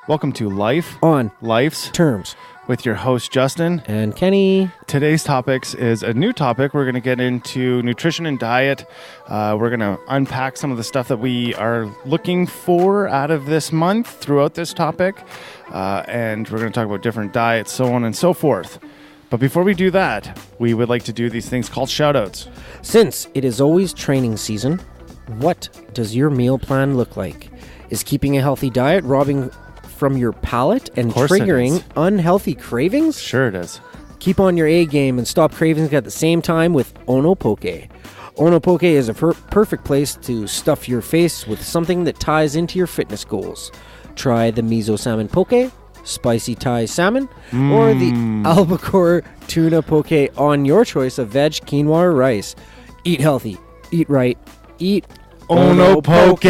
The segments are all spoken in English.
Welcome to Life on Life's Terms with your host, Justin. and Kenny. Today's topics is a new topic. We're going to get into nutrition and diet. We're going to unpack some of the stuff that we are looking for out of this month throughout this topic. And we're going to talk about different diets, so on and so forth. But before we do that, we would like to do these things called shout-outs. Since it is always training season, what does your meal plan look like? Is keeping a healthy diet robbing from your palate and triggering unhealthy cravings? Sure it is. Keep on your A game and stop cravings at the same time with Ono Poke. Ono Poke is a perfect place to stuff your face with something that ties into your fitness goals. Try the miso salmon poke, spicy Thai salmon, or the albacore tuna poke on your choice of veg, quinoa, or rice. Eat healthy, eat right, eat Ono Poke!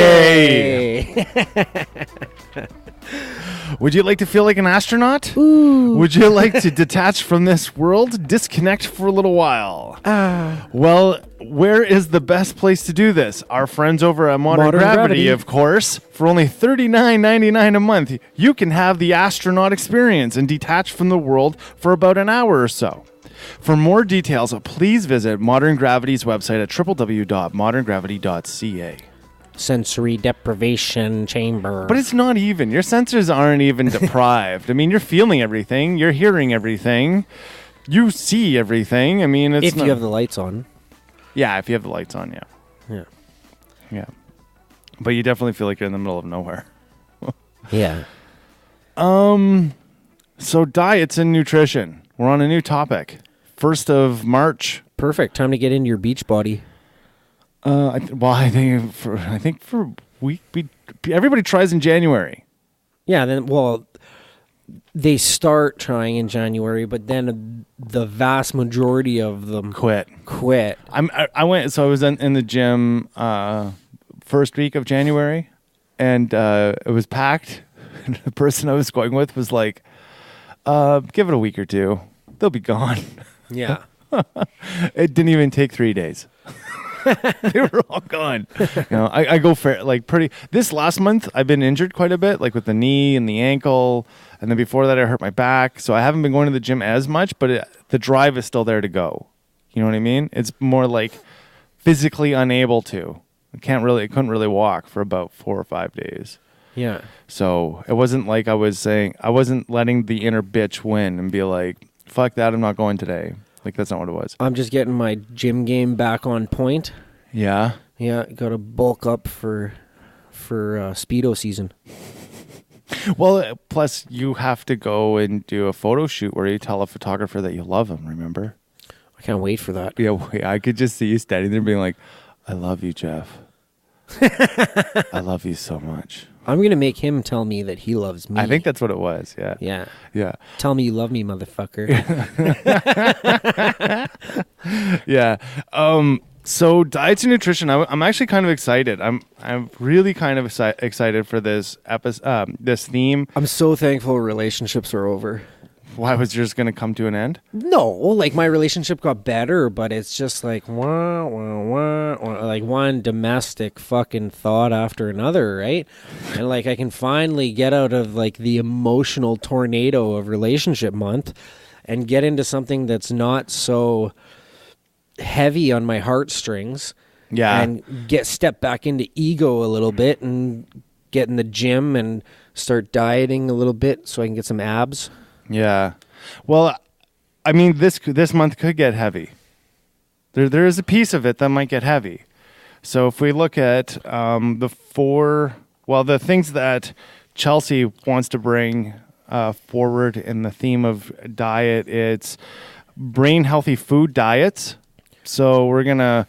Would you like to feel like an astronaut? Ooh. Would you like to detach from this world? Disconnect for a little while? Well, where is the best place to do this? Our friends over at Modern Gravity, of course. For only $39.99 a month, you can have the astronaut experience and detach from the world for about an hour or so. For more details, please visit Modern Gravity's website at www.moderngravity.ca. Sensory deprivation chamber. But it's not even. Your senses aren't even deprived. I mean, you're feeling everything. You're hearing everything. You see everything. I mean, it's if you have the lights on. Yeah, if you have the lights on, yeah. Yeah. But you definitely feel like you're in the middle of nowhere. Yeah. So diets and nutrition. We're on a new topic. 1st of March. Perfect. Time to get into your beach body. I think for everybody tries in January. Yeah, they start trying in January, but then the vast majority of them quit. I was in the gym first week of January, and it was packed. And the person I was going with was like, "Give it a week or two, they'll be gone." Yeah, it didn't even take 3 days. They were all gone. I go for pretty. This last month, I've been injured quite a bit, like with the knee and the ankle, and then before that, I hurt my back. So I haven't been going to the gym as much, but the drive is still there to go. You know what I mean? It's more like physically unable to. I couldn't really walk for about 4 or 5 days. Yeah. So it wasn't like I wasn't letting the inner bitch win and be like, "Fuck that, I'm not going today." Like, that's not what it was. I'm just getting my gym game back on point. Yeah? Yeah, got to bulk up for Speedo season. Well, plus you have to go and do a photo shoot where you tell a photographer that you love him, remember? I can't wait for that. Yeah, I could just see you standing there being like, "I love you, Jeff. I love you so much." I'm going to make him tell me that he loves me. I think that's what it was, yeah. Yeah. Yeah. Tell me you love me, motherfucker. Yeah. So diets and nutrition, I'm actually kind of excited. I'm really kind of excited for this episode, this theme. I'm so thankful relationships are over. Why was yours going to come to an end? No, like my relationship got better, but it's just like like one domestic fucking thought after another, right? And like I can finally get out of like the emotional tornado of relationship month and get into something that's not so heavy on my heartstrings. Yeah. And step back into ego a little bit and get in the gym and start dieting a little bit so I can get some abs. Yeah. Well, I mean, this month could get heavy. There is a piece of it that might get heavy. So if we look at the things that Chelsea wants to bring forward in the theme of diet, it's brain healthy food diets. So we're going to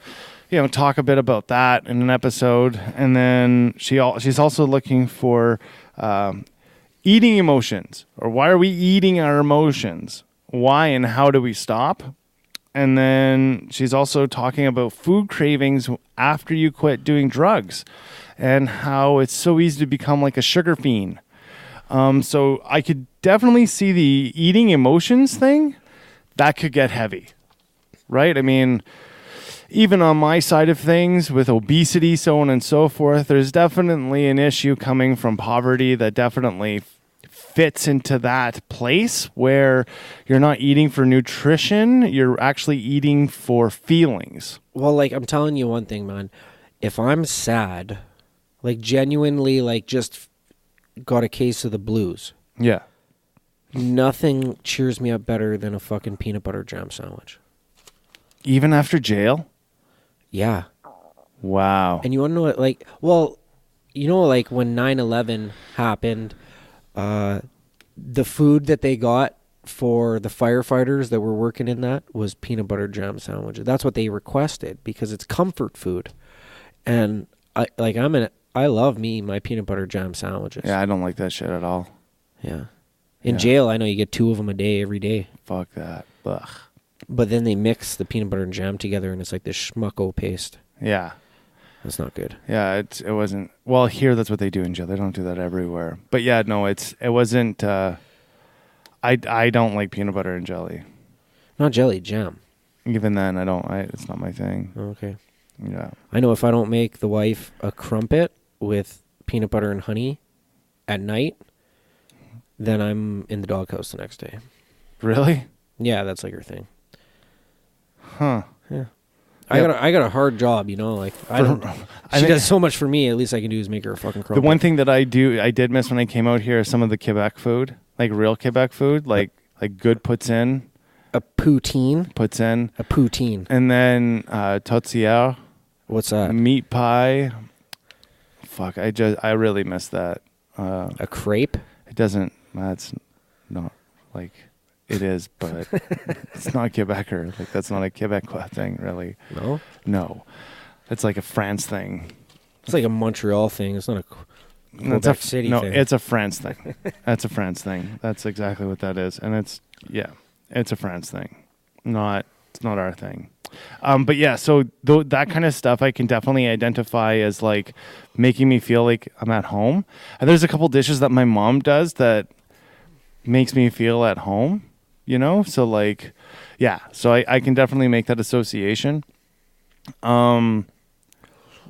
talk a bit about that in an episode. And then she's also looking for eating emotions, or why are we eating our emotions? Why and how do we stop? And then she's also talking about food cravings after you quit doing drugs and how it's so easy to become like a sugar fiend. So I could definitely see the eating emotions thing. That could get heavy, right? I mean, even on my side of things with obesity, so on and so forth, there's definitely an issue coming from poverty that definitely fits into that place where you're not eating for nutrition, you're actually eating for feelings. Well, like, I'm telling you one thing, man. If I'm sad, like, genuinely, like, just got a case of the blues, Yeah. nothing cheers me up better than a fucking peanut butter jam sandwich. Even after jail? Yeah. Wow. And you want to know what, like, well, you know, like, when 9/11 happened, the food that they got for the firefighters that were working in that was peanut butter jam sandwiches. That's what they requested because it's comfort food. And I love my peanut butter jam sandwiches. Yeah, I don't like that shit at all. Yeah. In jail, I know you get 2 of them a day every day. Fuck that. Ugh. But then they mix the peanut butter and jam together and it's like this schmucko paste. Yeah. That's not good. Yeah, it wasn't. Well, here that's what they do in jail. They don't do that everywhere. But yeah, no, it wasn't. I don't like peanut butter and jelly. Not jelly, jam. Even then, it's not my thing. Okay. Yeah. I know if I don't make the wife a crumpet with peanut butter and honey at night, then I'm in the doghouse the next day. Really? Yeah, that's like her thing. Huh. Yeah. I got a hard job, you know, like she does so much for me, at least I can do is make her a fucking crumpet. The one thing that I did miss when I came out here is some of the Quebec food, like real Quebec food, like good puts in. A poutine. A poutine. And then tourtière. What's that? Meat pie. Fuck, I really miss that. A crepe? It doesn't, that's not like, it is, but it's not Quebecer. Like, that's not a Quebecois thing, really. No? No. It's like a France thing. It's like a Montreal thing. It's not a Quebec City thing. No, it's a France thing. That's a France thing. That's exactly what that is. And it's a France thing. It's not our thing. But yeah, so that kind of stuff I can definitely identify as like making me feel like I'm at home. And there's a couple dishes that my mom does that makes me feel at home, you know? So like, yeah, so I can definitely make that association.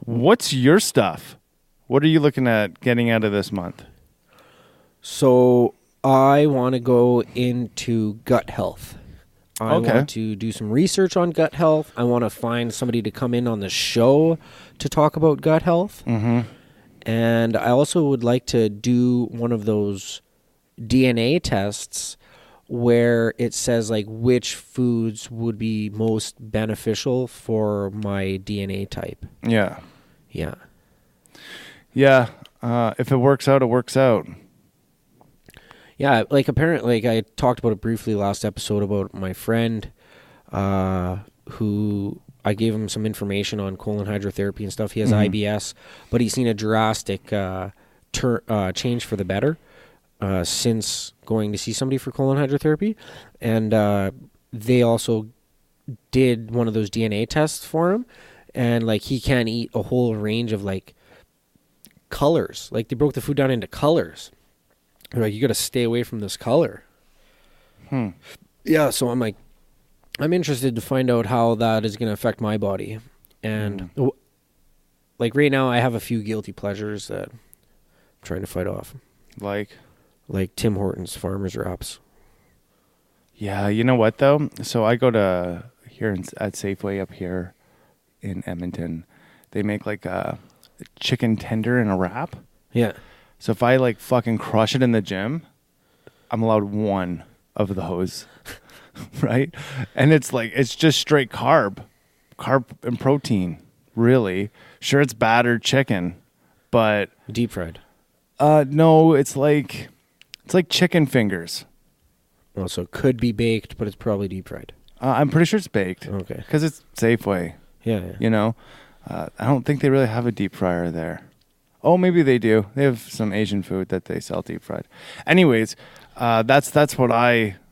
What's your stuff? What are you looking at getting out of this month? So I want to go into gut health. I want to do some research on gut health. I want to find somebody to come in on the show to talk about gut health. Mm-hmm. And I also would like to do one of those DNA tests where it says like which foods would be most beneficial for my DNA type. Yeah. Yeah. Yeah. If it works out, it works out. Yeah, like apparently, like I talked about it briefly last episode about my friend who I gave him some information on colon hydrotherapy and stuff. He has IBS, but he's seen a drastic change for the better since going to see somebody for colon hydrotherapy. And they also did one of those DNA tests for him. And like he can't eat a whole range of like colors. Like they broke the food down into colors. They're like, you got to stay away from this color. Yeah, so I'm like, I'm interested to find out how that is going to affect my body. And like right now, I have a few guilty pleasures that I'm trying to fight off. Like Tim Hortons Farmer's Wraps. Yeah, you know what though? So I go to here at Safeway up here in Edmonton. They make like a chicken tender in a wrap. Yeah. So if I like fucking crush it in the gym, I'm allowed one of those, right? And it's like, it's just straight carb and protein, really. Sure, it's battered chicken, but deep fried. No, it's like chicken fingers. Oh, so it could be baked, but it's probably deep fried. I'm pretty sure it's baked. Okay. Because it's Safeway. Yeah. You know, I don't think they really have a deep fryer there. Oh, maybe they do. They have some Asian food that they sell deep fried. Anyways, that's what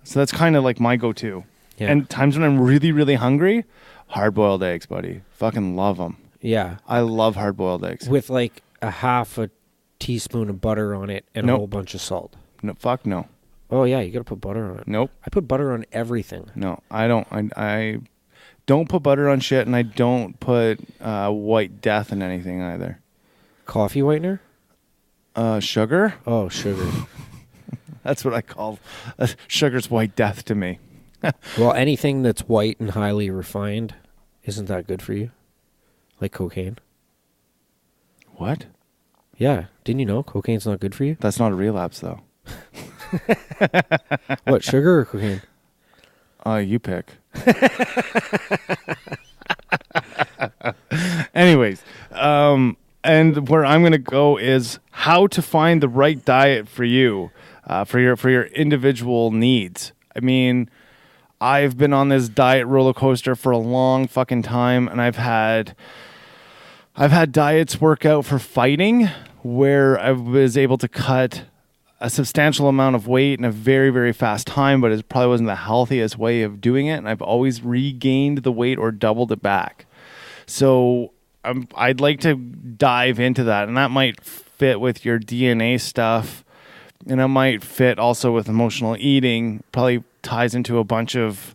so that's kind of like my go-to. Yeah. And times when I'm really, really hungry, hard-boiled eggs, buddy. Fucking love them. Yeah. I love hard-boiled eggs. With like a half a teaspoon of butter on it and a whole bunch of salt. No, fuck no. Oh, yeah, you got to put butter on it. Nope. I put butter on everything. No, I don't. I don't put butter on shit, and I don't put white death in anything either. Coffee whitener? Sugar? Oh, sugar. That's what I call sugar's white death to me. Well, anything that's white and highly refined isn't that good for you? Like cocaine. What? Yeah. Didn't you know cocaine's not good for you? That's not a relapse, though. What, sugar or cocaine? You pick. Anyways, and where I'm going to go is how to find the right diet for you, for your individual needs. I mean, I've been on this diet roller coaster for a long fucking time, and I've had diets work out for fighting where I was able to cut a substantial amount of weight in a very, very fast time, but it probably wasn't the healthiest way of doing it. And I've always regained the weight or doubled it back. So I'd like to dive into that. And that might fit with your DNA stuff. And it might fit also with emotional eating. Probably ties into a bunch of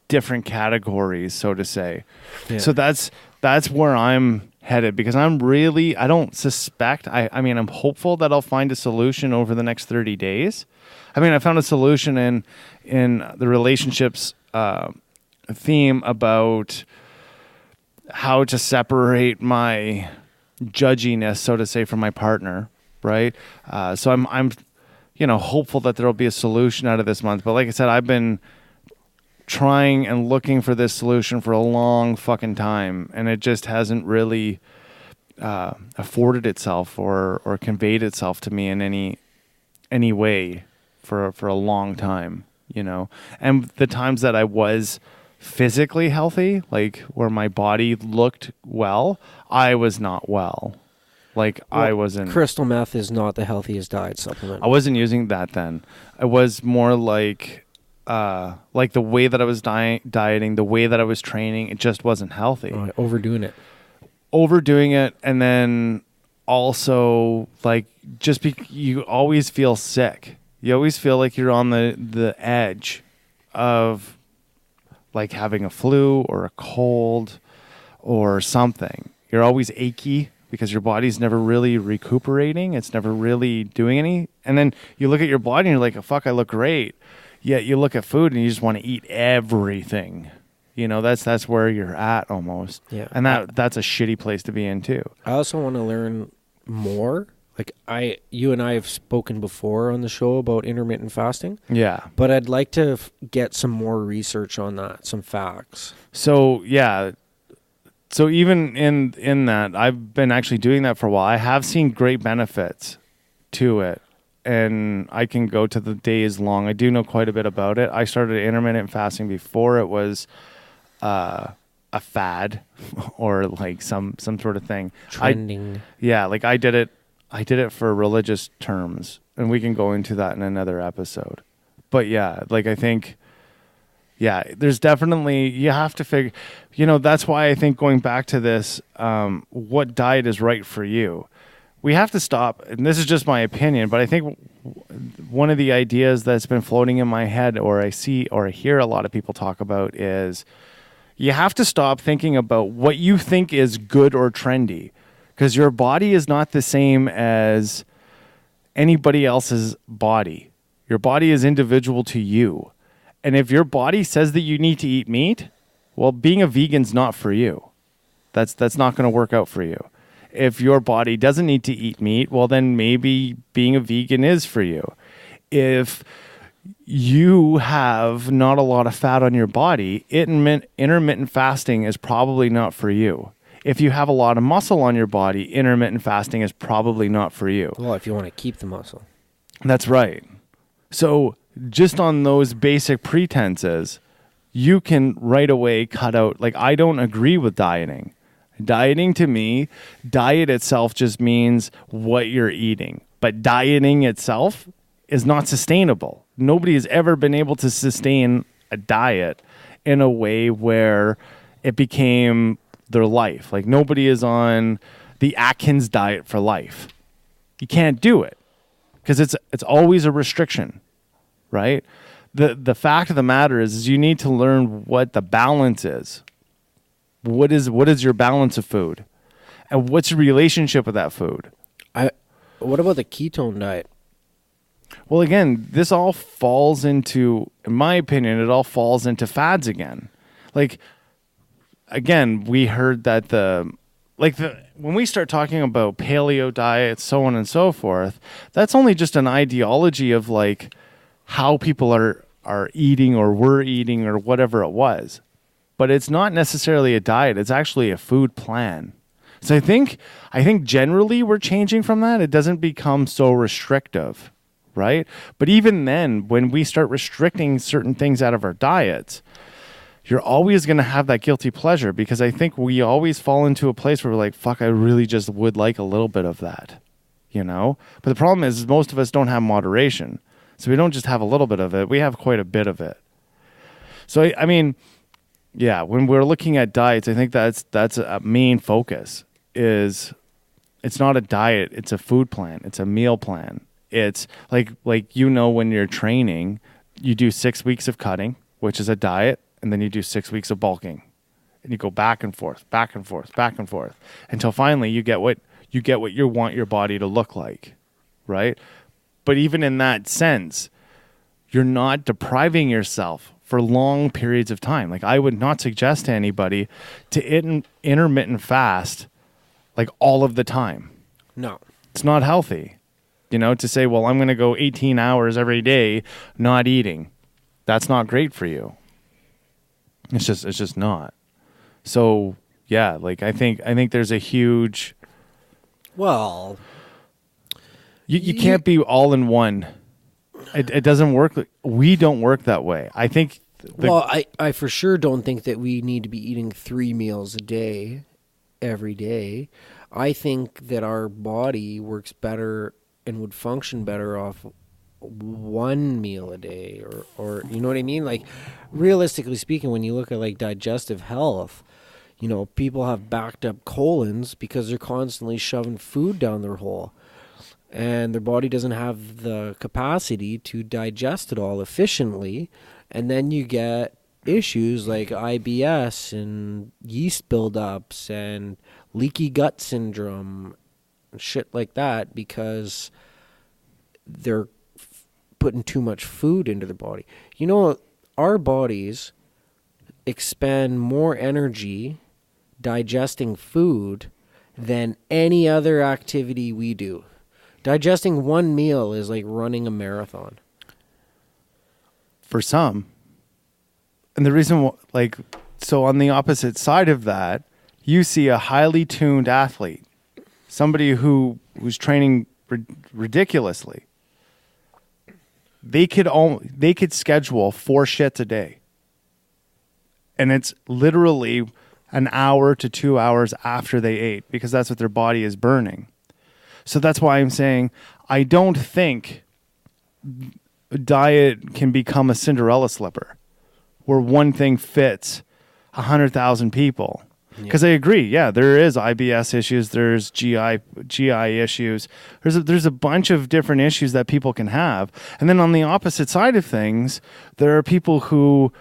different categories, so to say. Yeah. So that's where I'm headed, because I don't suspect, I mean, I'm hopeful that I'll find a solution over the next 30 days. I mean, I found a solution in the relationships theme about how to separate my judginess, so to say, from my partner, right? So I'm hopeful that there'll be a solution out of this month. But like I said, I've been trying and looking for this solution for a long fucking time, and it just hasn't really afforded itself or conveyed itself to me in any way for a long time, And the times that I was physically healthy, like where my body looked well, I was not well. I wasn't. Crystal meth is not the healthiest diet supplement. I wasn't using that then. I was more like the way that I was dieting, the way that I was training, it just wasn't healthy. Overdoing it. And then also you always feel sick. You always feel like you're on the edge of like having a flu or a cold or something. You're always achy because your body's never really recuperating. It's never really doing any. And then you look at your body and you're like, fuck, I look great. Yet you look at food and you just want to eat everything. That's where you're at almost. Yeah. And that's a shitty place to be in too. I also want to learn more. You and I have spoken before on the show about intermittent fasting. Yeah. But I'd like to get some more research on that, some facts. So, yeah. So even in that, I've been actually doing that for a while. I have seen great benefits to it. And I can go to the days long. I do know quite a bit about it. I started intermittent fasting before it was a fad or like some sort of thing. Trending. I did it for religious terms, and we can go into that in another episode. But yeah, I think, yeah, there's definitely, you have to figure, that's why I think going back to this, what diet is right for you. We have to stop, and this is just my opinion, but I think one of the ideas that's been floating in my head, or I see or I hear a lot of people talk about, is you have to stop thinking about what you think is good or trendy, because your body is not the same as anybody else's body. Your body is individual to you. And if your body says that you need to eat meat, well, being a vegan's not for you. That's not going to work out for you. If your body doesn't need to eat meat, well, then maybe being a vegan is for you. If you have not a lot of fat on your body, intermittent fasting is probably not for you. If you have a lot of muscle on your body, intermittent fasting is probably not for you. Well, if you want to keep the muscle. That's right. So just on those basic pretenses, you can right away cut out, I don't agree with dieting. Dieting to me, diet itself just means what you're eating. But dieting itself is not sustainable. Nobody has ever been able to sustain a diet in a way where it became their life. Nobody is on the Atkins diet for life. You can't do it because it's always a restriction, right? The fact of the matter is you need to learn what the balance is. What is your balance of food? And what's your relationship with that food? What about the ketone diet? Well, again, this all falls into, in my opinion, it all falls into fads again. Like, again, we heard that when we start talking about paleo diets, so on and so forth, that's only just an ideology of like how people are eating or were eating or whatever it was. But it's not necessarily a diet. It's actually a food plan. So I think generally we're changing from that. It doesn't become so restrictive, right? But even then, when we start restricting certain things out of our diets, you're always going to have that guilty pleasure, because I think we always fall into a place where we're like, fuck, I really just would like a little bit of that, you know? But the problem is most of us don't have moderation. So we don't just have a little bit of it. We have quite a bit of it. So, I mean, yeah, when we're looking at diets, I think that's a main focus. Is it's not a diet, it's a food plan, it's a meal plan. It's like when you're training, you do 6 weeks of cutting, which is a diet, and then you do 6 weeks of bulking. And you go back and forth, back and forth, back and forth, until finally you get what you want your body to look like, right? But even in that sense, you're not depriving yourself for long periods of time. Like, I would not suggest to anybody to intermittent fast like all of the time. No. It's not healthy. You know, to say, well, I'm going to go 18 hours every day not eating. That's not great for you. It's just not. So, yeah, like I think there's a huge Well, you can't be all in one. It doesn't work. We don't work that way. I think I for sure don't think that we need to be eating 3 meals a day every day. I think that our body works better and would function better off 1 meal a day, or you know what I mean? Like, realistically speaking, when you look at like digestive health, you know, people have backed up colons because they're constantly shoving food down their hole, and their body doesn't have the capacity to digest it all efficiently, and then you get issues like IBS and yeast buildups and leaky gut syndrome and shit like that, because they're putting too much food into their body. You know, our bodies expend more energy digesting food than any other activity we do. Digesting 1 meal is like running a marathon. For some. And the reason, so on the opposite side of that, you see a highly tuned athlete, somebody who's training ridiculously. They could schedule 4 shits a day, and it's literally an hour to 2 hours after they ate, because that's what their body is burning. So that's why I'm saying I don't think diet can become a Cinderella slipper where one thing fits 100,000 people. Because I agree, yeah, there is IBS issues, there's GI issues, there's a bunch of different issues that people can have. And then on the opposite side of things, there are people who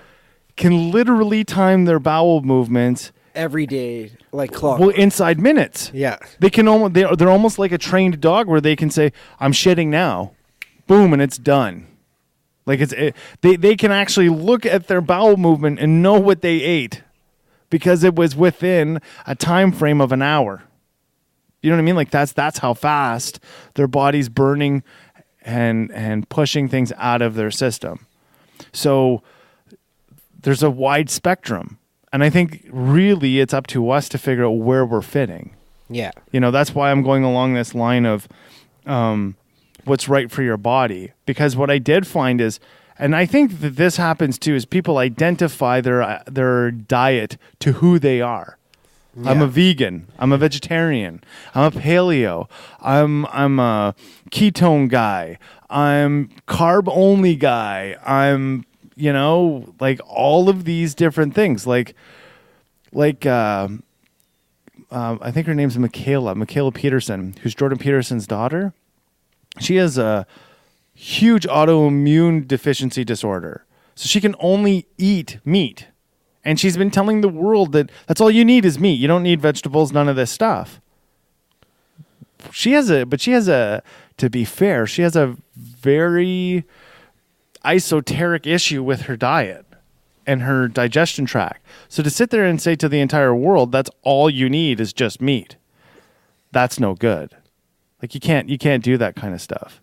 can literally time their bowel movements every day, like clock. Well, inside minutes. Yeah, they can they're almost like a trained dog, where they can say, "I'm shitting now," boom, and it's done. Like they can actually look at their bowel movement and know what they ate, because it was within a time frame of an hour. You know what I mean? Like that's how fast their body's burning and pushing things out of their system. So there's a wide spectrum. And I think really it's up to us to figure out where we're fitting. Yeah. You know, that's why I'm going along this line of what's right for your body. Because what I did find is, and I think that this happens too, is people identify their diet to who they are. Yeah. I'm a vegan. I'm a vegetarian. I'm a paleo. I'm a ketone guy. I'm carb only guy. I'm, you know, like all of these different things. Like I think her name's Michaela Peterson, who's Jordan Peterson's daughter. She has a huge autoimmune deficiency disorder. So she can only eat meat. And she's been telling the world that that's all you need is meat. You don't need vegetables, none of this stuff. to be fair, she has a very esoteric issue with her diet and her digestion tract. So to sit there and say to the entire world, that's all you need is just meat, that's no good. Like you can't do that kind of stuff.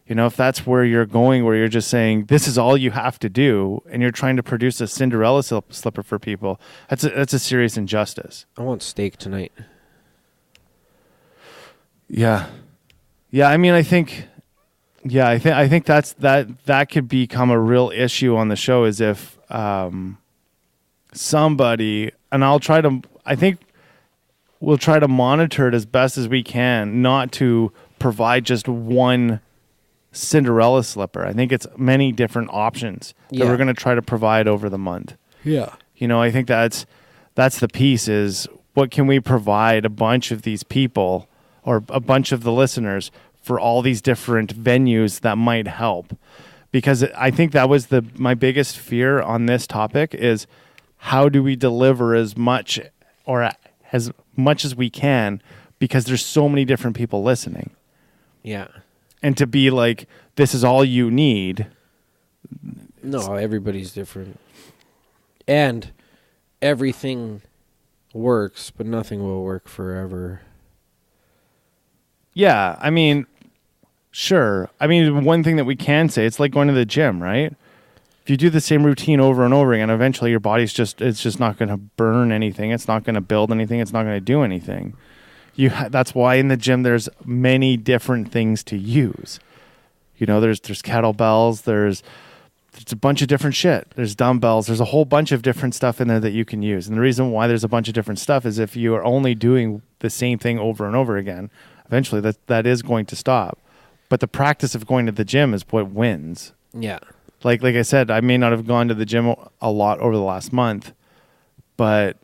You know, if that's where you're going, where you're just saying this is all you have to do, and you're trying to produce a Cinderella slipper for people, that's a serious injustice. I want steak tonight. Yeah. I mean, I think that could become a real issue on the show, is if somebody, and I think we'll try to monitor it as best as we can, not to provide just one Cinderella slipper. I think it's many different options that we're going to try to provide over the month. Yeah. You know, I think that's the piece, is what can we provide a bunch of these people or a bunch of the listeners for all these different venues that might help. Because I think that was my biggest fear on this topic, is how do we deliver as much as we can, because there's so many different people listening. Yeah. And to be like, this is all you need. No, everybody's different. And everything works, but nothing will work forever. Yeah, I mean, sure. I mean, one thing that we can say, it's like going to the gym, right? If you do the same routine over and over again, eventually your body's just not going to burn anything. It's not going to build anything. It's not going to do anything. That's why in the gym there's many different things to use. You know, there's kettlebells, there's a bunch of different shit. There's dumbbells, there's a whole bunch of different stuff in there that you can use. And the reason why there's a bunch of different stuff is if you are only doing the same thing over and over again, eventually that is going to stop. But the practice of going to the gym is what wins. Yeah. Like I said, I may not have gone to the gym a lot over the last month, but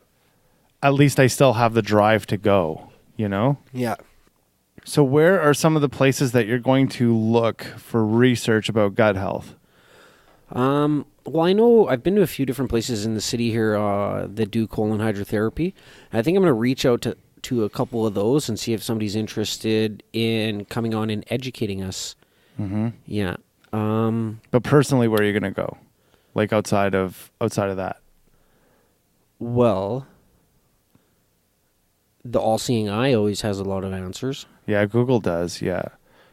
at least I still have the drive to go. You know? Yeah. So where are some of the places that you're going to look for research about gut health? Well, I know I've been to a few different places in the city here that do colon hydrotherapy. I think I'm going to reach out to a couple of those and see if somebody's interested in coming on and educating us. Mm-hmm. Yeah. But personally, where are you going to go? Like outside of that? Well, the all-seeing eye always has a lot of answers. Yeah, Google does, yeah.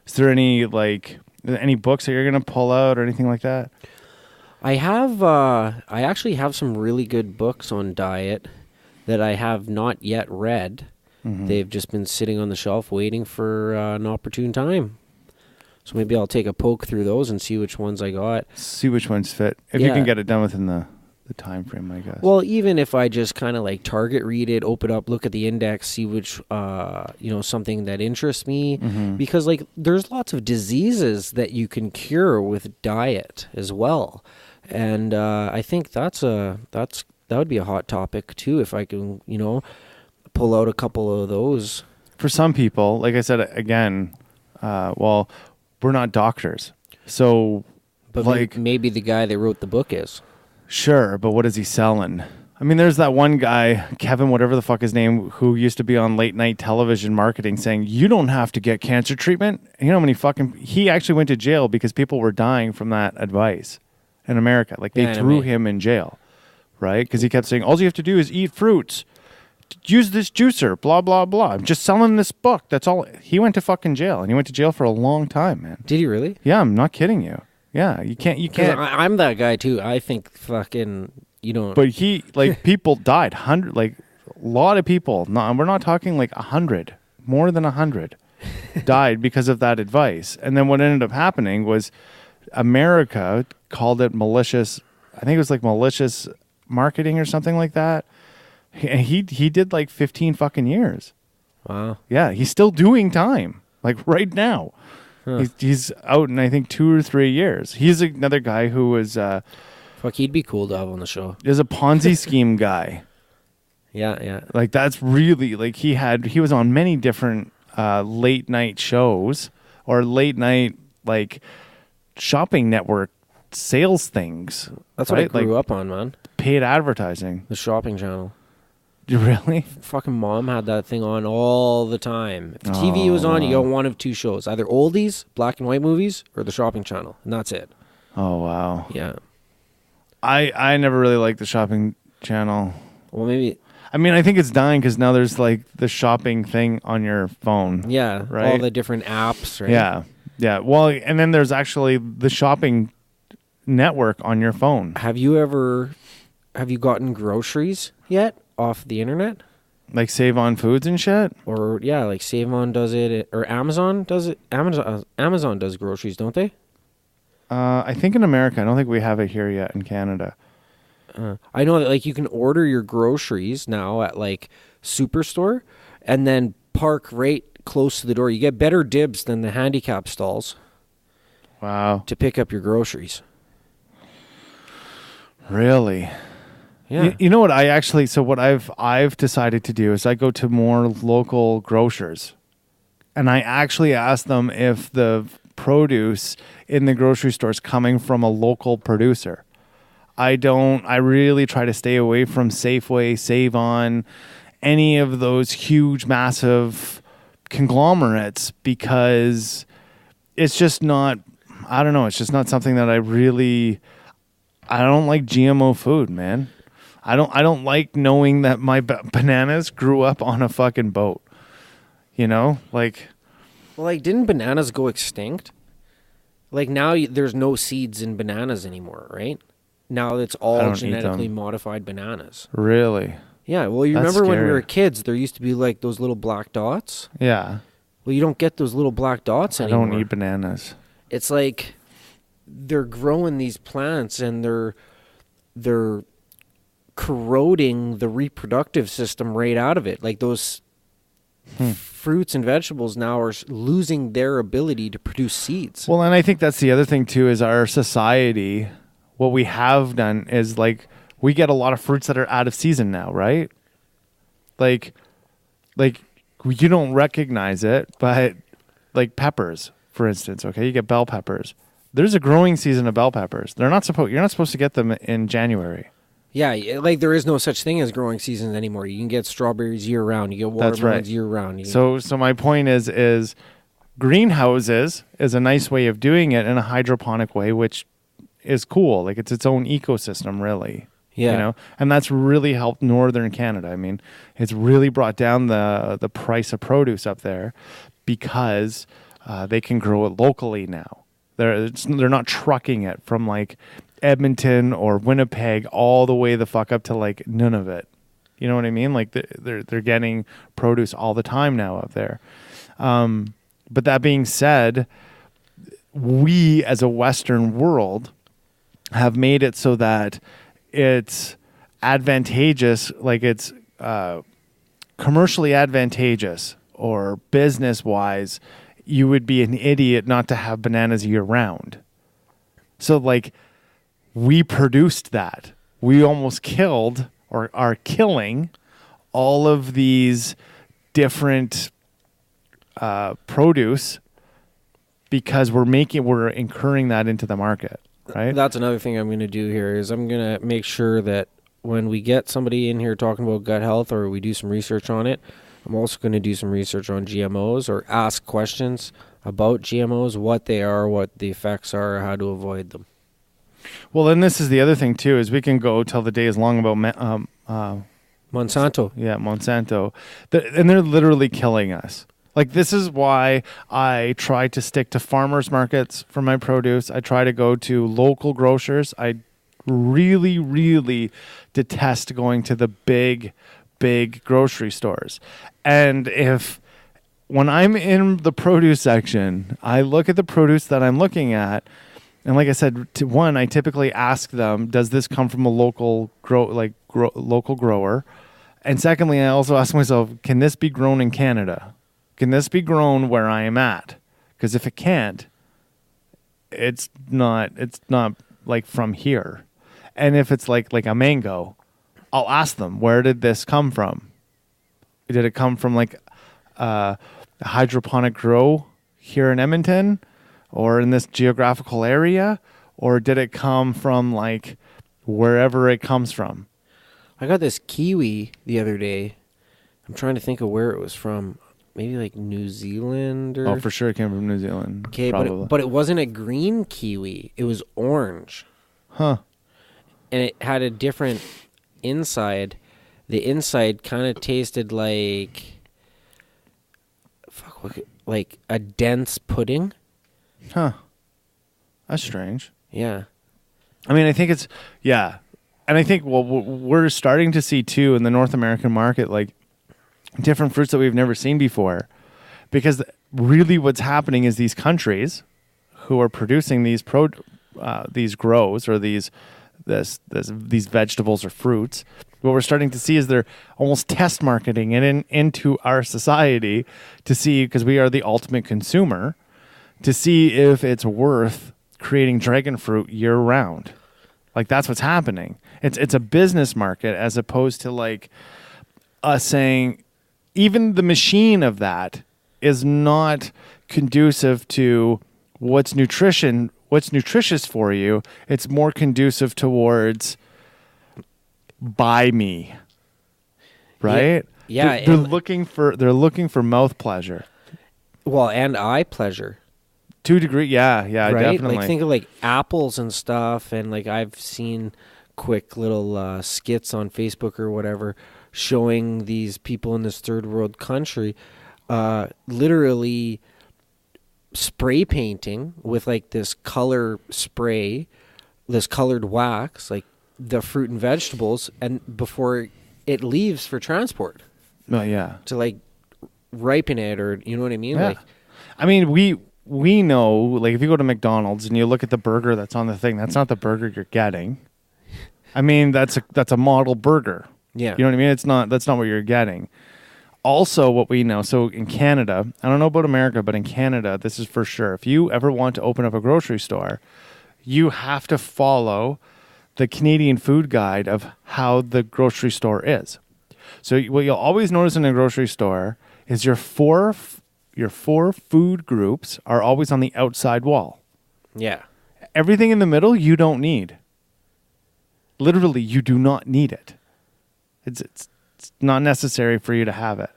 Is there any books that you're going to pull out or anything like that? I actually have some really good books on diet that I have not yet read. Mm-hmm. They've just been sitting on the shelf waiting for an opportune time. So maybe I'll take a poke through those and see which ones I got. See which ones fit. If you can get it done within the time frame, I guess. Well, even if I just kind of like target read it, open up, look at the index, see which something that interests me, because like there's lots of diseases that you can cure with diet as well, and I think that would be a hot topic too if I can pull out a couple of those. For some people, like I said again, we're not doctors, so but maybe the guy that wrote the book is. Sure, but what is he selling? I mean, there's that one guy, Kevin, whatever the fuck his name, who used to be on late night television marketing saying, you don't have to get cancer treatment. And you know how many he actually went to jail because people were dying from that advice in America. Like they threw him in jail, right? Because he kept saying, all you have to do is eat fruits, use this juicer, blah, blah, blah. I'm just selling this book. That's all. He went to fucking jail, and he went to jail for a long time, man. Did he really? Yeah, I'm not kidding you. Yeah, you can't. I'm that guy too. I think fucking, But he, people died. A lot of people. No, we're not talking like 100, more than 100, died because of that advice. And then what ended up happening was, America called it malicious. I think it was like malicious marketing or something like that. And he did like 15 fucking years. Wow. Yeah, he's still doing time, like right now. Huh. He's out in, I think, 2 or 3 years. He's another guy who was... Fuck, he'd be cool to have on the show. Is a Ponzi scheme guy. Yeah. Like, that's really... Like, he was on many different late night shows or late night, like, shopping network sales things. That's right? What I grew up on, man. Paid advertising. The shopping channel. Really? Fucking mom had that thing on all the time. If the TV was on, you got one of two shows: either oldies, black and white movies, or the shopping channel, and that's it. Oh wow. Yeah. I never really liked the shopping channel. Well, maybe. I mean, I think it's dying because now there's like the shopping thing on your phone. Yeah. Right? All the different apps, right? Yeah. Yeah. Well, and then there's actually the shopping network on your phone. Have you gotten groceries yet off the internet? Like Save on Foods and shit? Or yeah, like Save On does it, or Amazon does it. Amazon does groceries, don't they? I think in America. I don't think we have it here yet in Canada. I know that like you can order your groceries now at like Superstore, and then park right close to the door. You get better dibs than the handicap stalls Wow. to pick up your groceries. Really? Yeah. You know what what I've decided to do is I go to more local grocers, and I actually ask them if the produce in the grocery store is coming from a local producer. I really try to stay away from Safeway, Save On, any of those huge, massive conglomerates because it's just not, I don't know, it's just not something that I don't like GMO food, man. I don't like knowing that my bananas grew up on a fucking boat. You know, like. Well, like, didn't bananas go extinct? Like now, there's no seeds in bananas anymore, right? Now it's all genetically modified bananas. Really? Yeah. Well, you remember when we were kids, there used to be like those little black dots. Yeah. Well, you don't get those little black dots anymore. I don't eat bananas. It's like they're growing these plants and they're corroding the reproductive system right out of it. Like those fruits and vegetables now are losing their ability to produce seeds. Well, and I think that's the other thing too is our society, what we have done is like we get a lot of fruits that are out of season now, right? Like you don't recognize it, but like peppers, for instance, okay? You get bell peppers. There's a growing season of bell peppers. You're not supposed to get them in January. Yeah, like there is no such thing as growing seasons anymore. You can get strawberries year round. You get watermelons year round. So my point is greenhouses is a nice way of doing it in a hydroponic way, which is cool. Like it's its own ecosystem, really. Yeah. You know, and that's really helped northern Canada. I mean, it's really brought down the price of produce up there because they can grow it locally now. They're not trucking it from like Edmonton or Winnipeg all the way the fuck up to like Nunavut. You know what I mean? Like they're getting produce all the time now up there. But that being said, we as a Western world have made it so that it's advantageous, like it's commercially advantageous or business wise. You would be an idiot not to have bananas year round. So like we produced that. We almost killed or are killing all of these different produce because we're incurring that into the market, right? That's another thing I'm going to do here is I'm going to make sure that when we get somebody in here talking about gut health or we do some research on it, I'm also going to do some research on GMOs or ask questions about GMOs, what they are, what the effects are, how to avoid them. Well, and this is the other thing too, is we can go till the day is long about Monsanto. Yeah, Monsanto. And they're literally killing us. Like, this is why I try to stick to farmers markets for my produce. I try to go to local grocers. I really, really detest going to the big grocery stores. And when I'm in the produce section, I look at the produce that I'm looking at, and like I said, I typically ask them, does this come from a local local grower? And secondly, I also ask myself, can this be grown in Canada? Can this be grown where I am at? Because if it can't, it's not like from here. And if it's like a mango, I'll ask them, where did this come from? Did it come from like a hydroponic grow here in Edmonton or in this geographical area? Or did it come from like wherever it comes from? I got this kiwi the other day. I'm trying to think of where it was from. Maybe like New Zealand or... Oh, for sure it came from New Zealand. Okay, probably. but it wasn't a green kiwi. It was orange. Huh. And it had a different inside. The inside kind of tasted like... like a dense pudding. Huh. That's strange. Yeah. I mean, I think it's... Yeah. And I think, well, we're starting to see, too, in the North American market, like, different fruits that we've never seen before. Because really what's happening is these countries who are producing these grows or these vegetables or fruits, what we're starting to see is they're almost test marketing it into our society to see, because we are the ultimate consumer, to see if it's worth creating dragon fruit year round. Like, that's what's happening. It's a business market as opposed to like us saying, even the machine of that is not conducive to what's nutritious for you. It's more conducive towards buy me. Right? Yeah. They're looking for mouth pleasure. Well, and eye pleasure. To a degree, yeah, right? definitely. Like, think of like apples and stuff, and like I've seen quick little skits on Facebook or whatever showing these people in this third world country literally spray painting with like this color spray, this colored wax, like the fruit and vegetables, and before it leaves for transport. Oh yeah. To like ripen it, or you know what I mean? Yeah. Like, I mean, we know, like, if you go to McDonald's and you look at the burger that's on the thing, that's not the burger you're getting. I mean, that's a model burger. yeah. You know what I mean? That's not what you're getting. Also, what we know, so in Canada, I don't know about America, but in Canada, this is for sure. If you ever want to open up a grocery store, you have to follow the Canadian food guide of how the grocery store is. So what you'll always notice in a grocery store is your four food groups are always on the outside wall. Yeah. Everything in the middle, you don't need. Literally, you do not need it. It's not necessary for you to have it.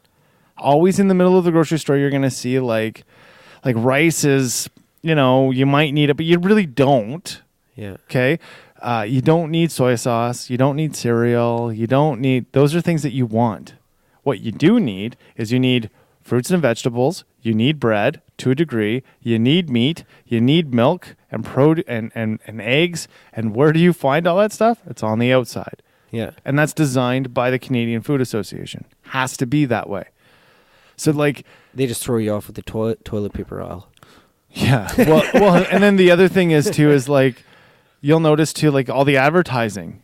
Always in the middle of the grocery store, you're going to see like rice is, you might need it, but you really don't. Yeah. Okay? You don't need soy sauce. You don't need cereal. Those are things that you want. What you do need is you need fruits and vegetables. You need bread to a degree. You need meat. You need milk and and eggs. And where do you find all that stuff? It's on the outside. Yeah. And that's designed by the Canadian Food Association. Has to be that way. So like, they just throw you off with the toilet paper aisle. yeah. Well, and then the other thing is like, you'll notice too, like all the advertising,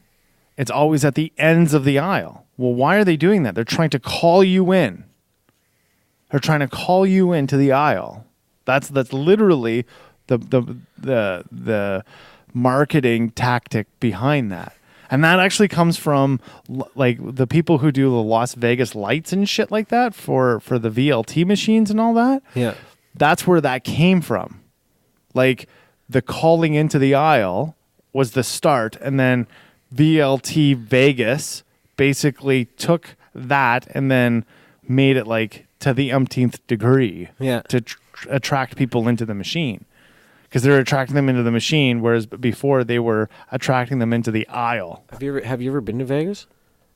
it's always at the ends of the aisle. Well, why are they doing that? They're trying to call you in. They're trying to call you into the aisle. That's literally the marketing tactic behind that. And that actually comes from like the people who do the Las Vegas lights and shit like that for the VLT machines and all that. Yeah. That's where that came from. Like the calling into the aisle was the start, and then VLT Vegas basically took that and then made it like to the umpteenth degree to attract people into the machine. Because they're attracting them into the machine, whereas before they were attracting them into the aisle. Have you ever been to Vegas?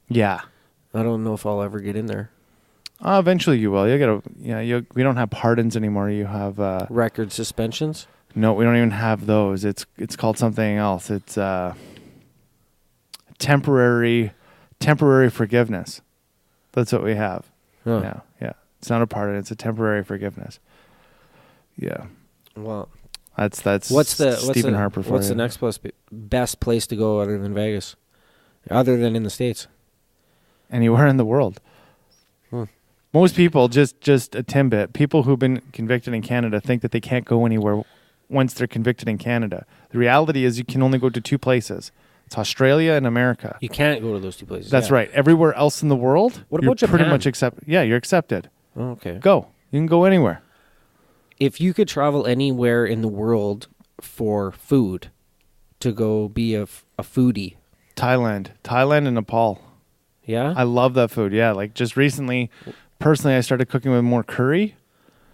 Yeah. I don't know if I'll ever get in there. Eventually you will. We don't have pardons anymore. You have Record suspensions? No, we don't even have those. It's called something else. It's temporary forgiveness. That's what we have. Huh. Yeah. It's not a pardon. It's a temporary forgiveness. Yeah. Well, that's Stephen Harper for What's you. the next best place to go other than Vegas? Other than in the States? Anywhere in the world. Most people, just a timbit, people who've been convicted in Canada think that they can't go anywhere once they're convicted in Canada. The reality is you can only go to two places. It's Australia and America. You can't go to those two places. That's right. Everywhere else in the world, what about Japan? Pretty much you're accepted. Oh, okay. Go. You can go anywhere. If you could travel anywhere in the world for food, to go be a foodie. Thailand and Nepal. Yeah? I love that food. Yeah, like just recently, personally, I started cooking with more curry.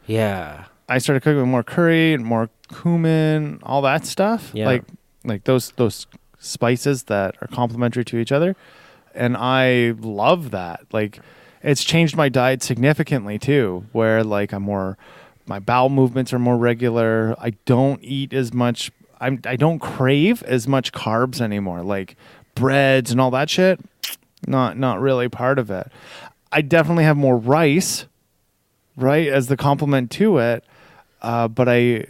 Yeah. I started cooking with more curry and more cumin, all that stuff. Yeah. Like those spices that are complementary to each other. And I love that. Like it's changed my diet significantly too, where like my bowel movements are more regular. I don't eat as much. I don't crave as much carbs anymore. Like breads and all that shit. Not really part of it. I definitely have more rice, right, as the complement to it. But I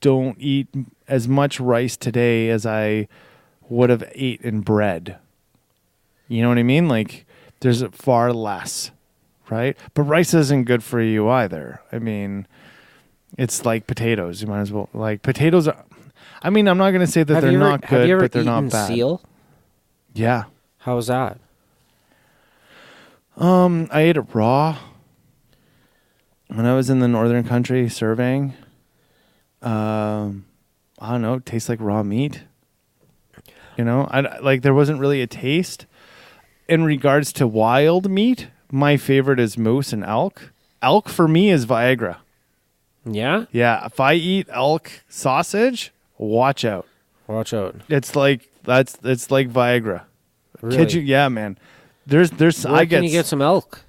don't eat as much rice today as I would have ate in bread. You know what I mean? Like there's far less, right? But rice isn't good for you either. I mean, it's like potatoes. You might as well like potatoes are. I mean, I'm not going to say that they're not good, but they're not bad. Seal? Yeah. How was that? I ate it raw when I was in the northern country surveying. I don't know. It tastes like raw meat. You know, like there wasn't really a taste. In regards to wild meat, my favorite is moose and elk. Elk for me is Viagra. Yeah? Yeah, if I eat elk sausage, watch out. Watch out. It's like Viagra. Really? Kid you? Yeah, man. There's Where can you get some elk?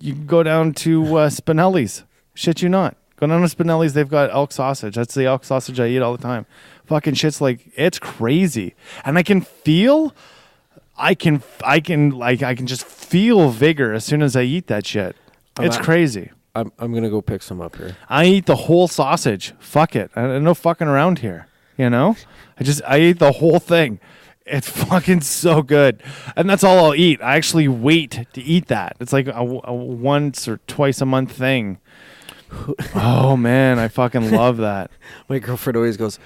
You can go down to Spinelli's. Shit you not. Go down to Spinelli's. They've got elk sausage. That's the elk sausage I eat all the time. Fucking shit's like, it's crazy. And I can just feel vigor as soon as I eat that shit. It's crazy. I'm gonna go pick some up here. I eat the whole sausage. Fuck it. No fucking around here. You know? I eat the whole thing. It's fucking so good. And that's all I'll eat. I actually wait to eat that. It's like a once or twice a month thing. Oh, man. I fucking love that. My girlfriend always goes,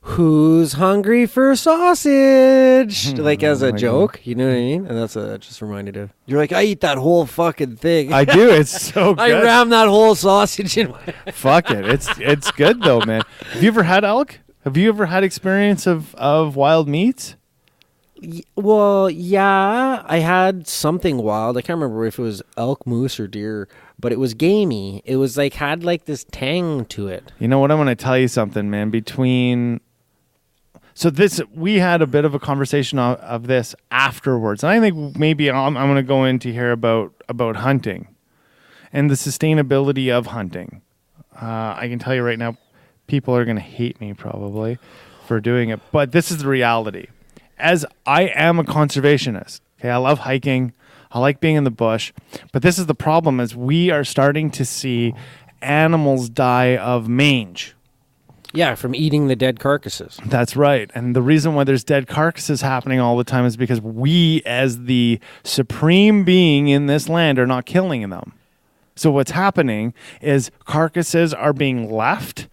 "Who's hungry for sausage?" Like as a joke. You know what I mean? And that's just reminded of. You're like, I eat that whole fucking thing. I do. It's so good. I ram that whole sausage in my... Fuck it. It's good, though, man. Have you ever had elk? Have you ever had experience of wild meats? Well, yeah, I had something wild. I can't remember if it was elk, moose, or deer, but it was gamey. It was like had like this tang to it. You know what? I'm going to tell you something, man. We had a bit of a conversation of this afterwards, and I think maybe I'm going to go into here about hunting and the sustainability of hunting. I can tell you right now, people are going to hate me probably for doing it, but this is the reality. As I am a conservationist, okay, I love hiking, I like being in the bush, but this is the problem: is we are starting to see animals die of mange. Yeah, from eating the dead carcasses. That's right. And the reason why there's dead carcasses happening all the time is because we, as the supreme being in this land, are not killing them. So what's happening is carcasses are being left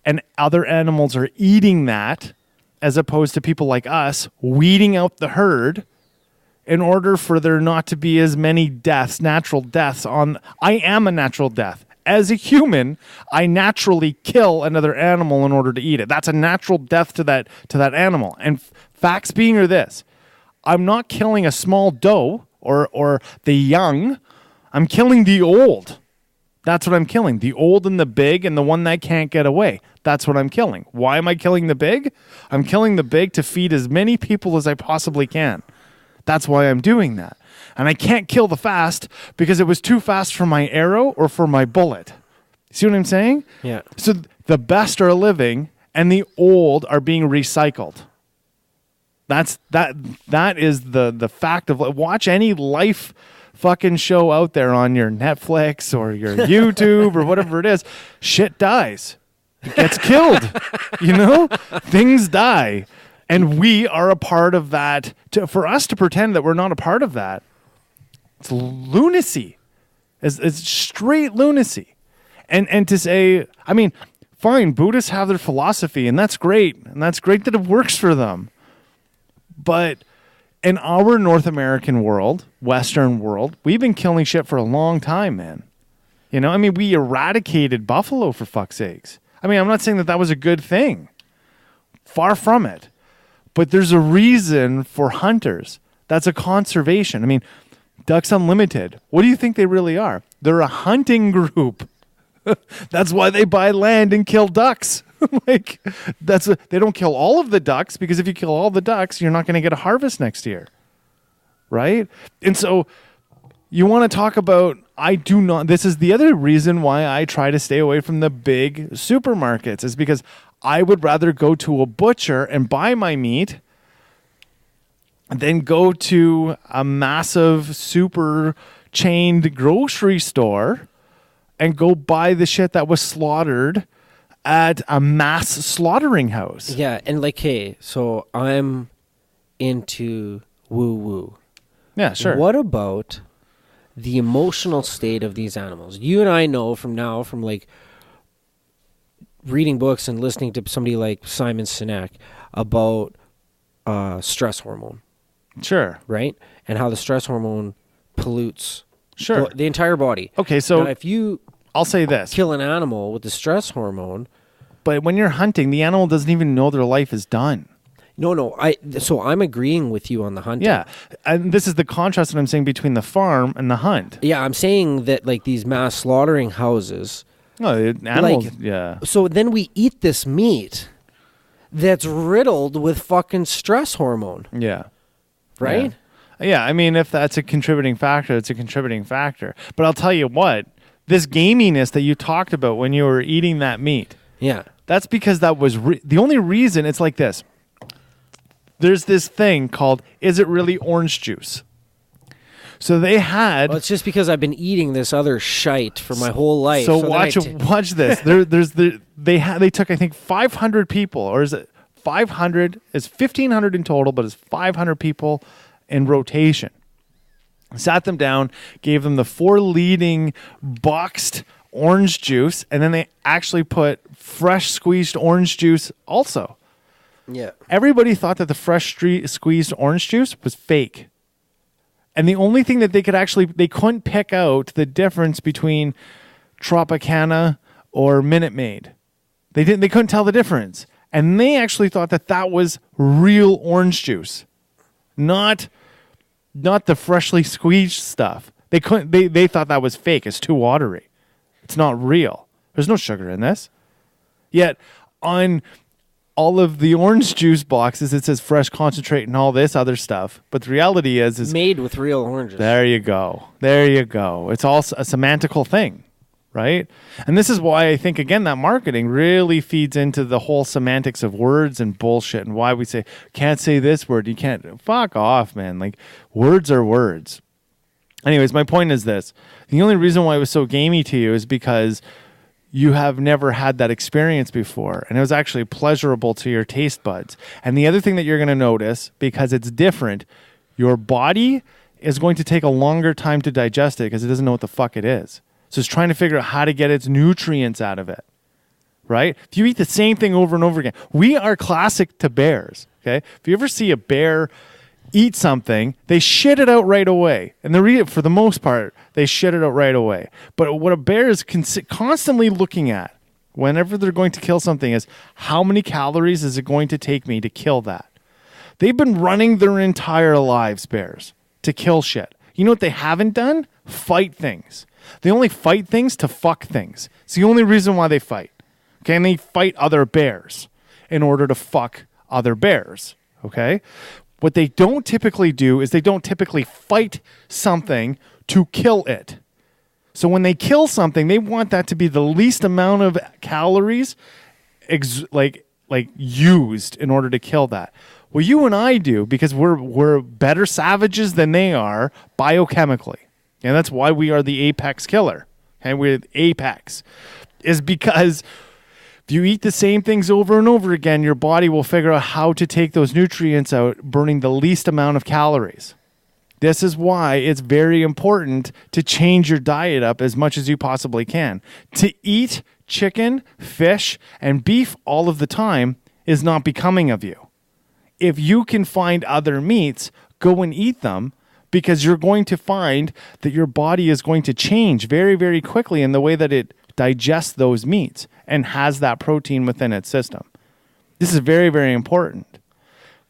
and other animals are eating that, as opposed to people like us weeding out the herd in order for there not to be as many deaths, natural deaths on... I am a natural death. As a human, I naturally kill another animal in order to eat it. That's a natural death to that animal. And facts being are this: I'm not killing a small doe or the young. I'm killing the old. That's what I'm killing. The old and the big and the one that can't get away. That's what I'm killing. Why am I killing the big? I'm killing the big to feed as many people as I possibly can. That's why I'm doing that. And I can't kill the fast because it was too fast for my arrow or for my bullet. See what I'm saying? Yeah. So the best are living and the old are being recycled. That is the fact of... Watch any life fucking show out there on your Netflix or your YouTube or whatever it is. Shit dies. It gets killed. You know? Things die. And we are a part of that. For us to pretend that we're not a part of that, it's lunacy. It's straight lunacy. And to say, I mean, fine, Buddhists have their philosophy, and that's great. And that's great that it works for them. But in our North American world, Western world, we've been killing shit for a long time, man. You know, I mean, we eradicated buffalo, for fuck's sakes. I mean, I'm not saying that was a good thing. Far from it. But there's a reason for hunters. That's a conservation. I mean, Ducks Unlimited, what do you think they really are? They're a hunting group. That's why they buy land and kill ducks. Like, they don't kill all of the ducks, because if you kill all the ducks, you're not going to get a harvest next year. Right? And so you want to talk about, this is the other reason why I try to stay away from the big supermarkets, is because I would rather go to a butcher and buy my meat than go to a massive super chained grocery store and go buy the shit that was slaughtered at a mass slaughtering house. Yeah, and like, hey, so I'm into woo-woo. Yeah, sure. What about the emotional state of these animals? You and I know from like reading books and listening to somebody like Simon Sinek about stress hormone. Sure. Right? And how the stress hormone pollutes Sure. the entire body. Okay, so now, if you I'll say this. kill an animal with the stress hormone. But when you're hunting, the animal doesn't even know their life is done. No. So I'm agreeing with you on the hunting. Yeah. And this is the contrast that I'm saying between the farm and the hunt. Yeah, I'm saying that like these mass slaughtering houses. No, animals, Like, yeah. So then we eat this meat that's riddled with fucking stress hormone. Yeah. Right? Yeah, I mean, if that's a contributing factor, it's a contributing factor. But I'll tell you what, this gaminess that you talked about when you were eating that meat, Yeah. that's because that was the only reason. It's like this. There's this thing called, is it really orange juice? So they had... Well, it's just because I've been eating this other shite for my whole life. So then watch this. They took, I think, 500 people, or is it 500? It's 1,500 in total, but it's 500 people in rotation. Sat them down, gave them the 4 leading boxed orange juice, and then they actually put fresh squeezed orange juice also. Yeah. Everybody thought that the fresh squeezed orange juice was fake. And the only thing that they couldn't pick out the difference between Tropicana or Minute Maid. They couldn't tell the difference. And they actually thought that was real orange juice. Not the freshly squeezed stuff. They thought that was fake. It's too watery. It's not real. There's no sugar in this. Yet on all of the orange juice boxes, it says fresh concentrate and all this other stuff. But the reality is made with real oranges. There you go. It's all a semantical thing, right? And this is why I think, again, that marketing really feeds into the whole semantics of words and bullshit, and why we say, can't say this word. You can't. Fuck off, man. Like, words are words. Anyways, my point is this. The only reason why it was so gamey to you is because you have never had that experience before, and it was actually pleasurable to your taste buds. And the other thing that you're going to notice, because it's different, your body is going to take a longer time to digest it because it doesn't know what the fuck it is. So it's trying to figure out how to get its nutrients out of it, right? If you eat the same thing over and over again, we are classic to bears, okay? If you ever see a bear eat something, they shit it out right away. And for the most part, they shit it out right away. But what a bear is constantly looking at whenever they're going to kill something is, how many calories is it going to take me to kill that? They've been running their entire lives, bears, to kill shit. You know what they haven't done? Fight things. They only fight things to fuck things. It's the only reason why they fight. Okay, and they fight other bears in order to fuck other bears. Okay? What they don't typically do is they don't typically fight something to kill it. So when they kill something, they want that to be the least amount of calories used in order to kill that. Well, you and I do, because we're better savages than they are biochemically. And that's why we are the apex killer. And we're apex. Is because if you eat the same things over and over again, your body will figure out how to take those nutrients out, burning the least amount of calories. This is why it's very important to change your diet up as much as you possibly can. To eat chicken, fish, and beef all of the time is not becoming of you. If you can find other meats, go and eat them, because you're going to find that your body is going to change very, very quickly in the way that it digests those meats and has that protein within its system. This is very, very important.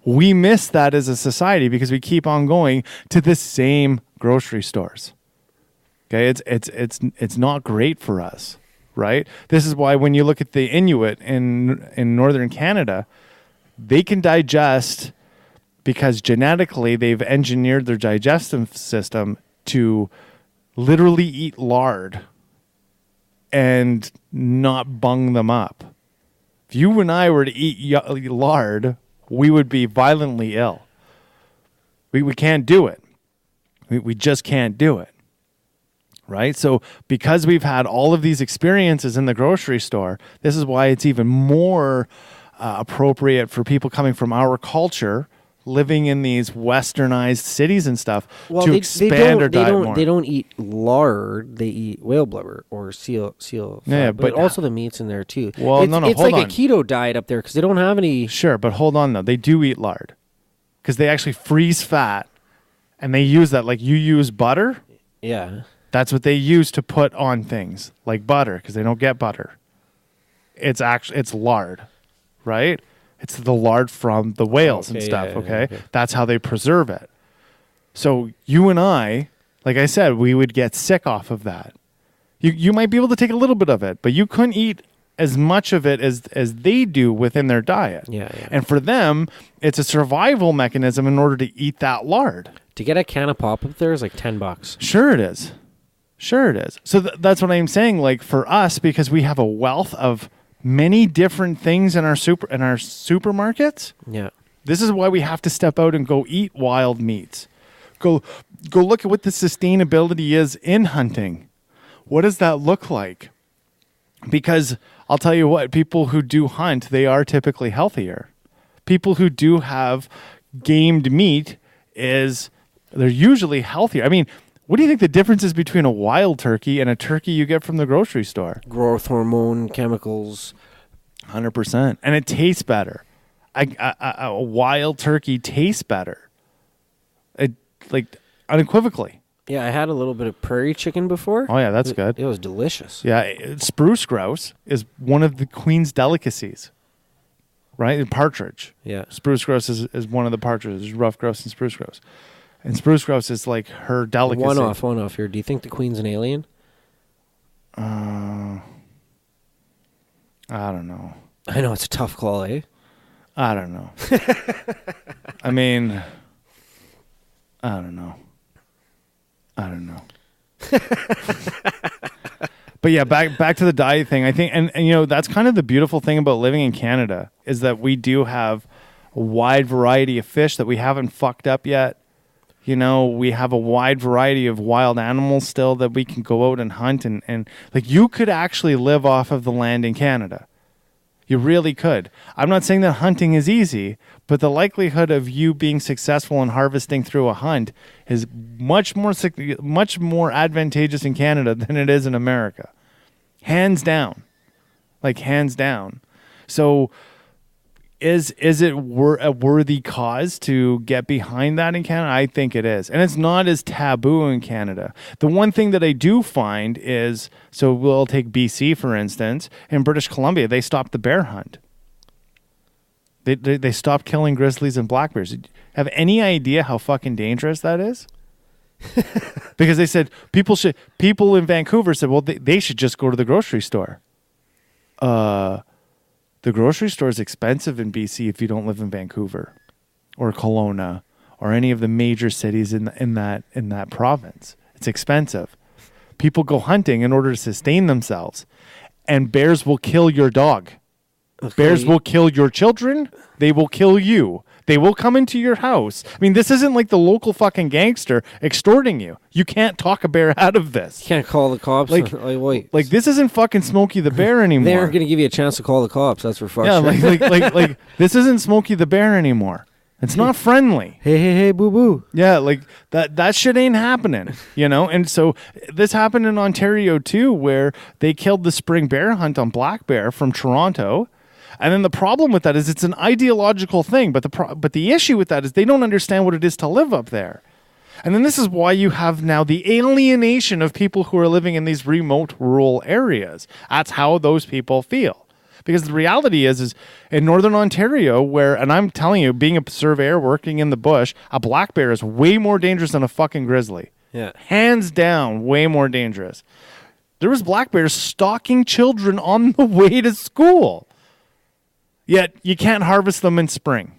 We miss that as a society because we keep on going to the same grocery stores. Okay, it's not great for us, right? This is why when you look at the Inuit in northern Canada, they can digest because genetically they've engineered their digestive system to literally eat lard and not bung them up. If you and I were to eat lard, we would be violently ill. We can't do it. We just can't do it. Right? So because we've had all of these experiences in the grocery store, this is why it's even more appropriate for people coming from our culture, living in these westernized cities and stuff, to expand our diet more. They don't eat lard. They eat whale blubber or seal fat, Yeah, but but also the meat's in there too. Well, it's, no, it's hold like on. a keto diet up there because they don't have any. Sure, but hold on though. They do eat lard because they actually freeze fat and they use that. Like you use butter. Yeah. That's what they use to put on things like butter because they don't get butter. It's lard, right? It's the lard from the whales and stuff, okay? That's how they preserve it. So you and I, like I said, we would get sick off of that. You might be able to take a little bit of it, but you couldn't eat as much of it as they do within their diet. Yeah. And for them, it's a survival mechanism in order to eat that lard. To get a can of pop up there is like $10. Sure it is. So that's what I'm saying. Like for us, because we have a wealth of many different things in our supermarkets. Yeah. This is why we have to step out and go eat wild meats. Go look at what the sustainability is in hunting. What does that look like? Because I'll tell you what, people who do hunt, they are typically healthier. People who do have gamed meat they're usually healthier. I mean, what do you think the difference is between a wild turkey and a turkey you get from the grocery store? Growth hormone, chemicals. 100%. And it tastes better. A wild turkey tastes better. Unequivocally. Yeah, I had a little bit of prairie chicken before. Oh, yeah, that's good. It was delicious. Yeah, spruce grouse is one of the queen's delicacies, right? And partridge. Yeah. Spruce grouse is one of the partridges. There's rough grouse and spruce grouse. And spruce grouse is like her delicacy. One off here. Do you think the queen's an alien? I don't know. I know it's a tough call, eh? I don't know. I mean, I don't know. But yeah, back to the diet thing. I think, and you know, that's kind of the beautiful thing about living in Canada is that we do have a wide variety of fish that we haven't fucked up yet. You know, we have a wide variety of wild animals still that we can go out and hunt and like you could actually live off of the land in Canada. You really could. I'm not saying that hunting is easy, but the likelihood of you being successful in harvesting through a hunt is much more advantageous in Canada than it is in America. Hands down. Like hands down. So is it a worthy cause to get behind that in Canada? I think it is. And it's not as taboo in Canada. The one thing that I do find is, so we'll take BC, for instance. In British Columbia, they stopped the bear hunt. They stopped killing grizzlies and black bears. Have any idea how fucking dangerous that is? Because they said people in Vancouver said, well, they should just go to the grocery store. The grocery store is expensive in BC if you don't live in Vancouver or Kelowna or any of the major cities in that province. It's expensive. People go hunting in order to sustain themselves, and bears will kill your dog. Okay. Bears will kill your children. They will kill you. They will come into your house. I mean, this isn't like the local fucking gangster extorting you. You can't talk a bear out of this. You can't call the cops. Like this isn't fucking Smokey the Bear anymore. They aren't going to give you a chance to call the cops. That's for fuck's sake. Yeah, like this isn't Smokey the Bear anymore. It's not friendly. Hey, boo boo. Yeah, like that shit ain't happening, you know? And so this happened in Ontario too, where they killed the spring bear hunt on black bear from Toronto. And then the problem with that is it's an ideological thing, but the issue with that is they don't understand what it is to live up there. And then this is why you have now the alienation of people who are living in these remote rural areas. That's how those people feel. Because the reality is in Northern Ontario, and I'm telling you, being a surveyor working in the bush, a black bear is way more dangerous than a fucking grizzly. Yeah. Hands down, way more dangerous. There was black bears stalking children on the way to school. Yet you can't harvest them in spring.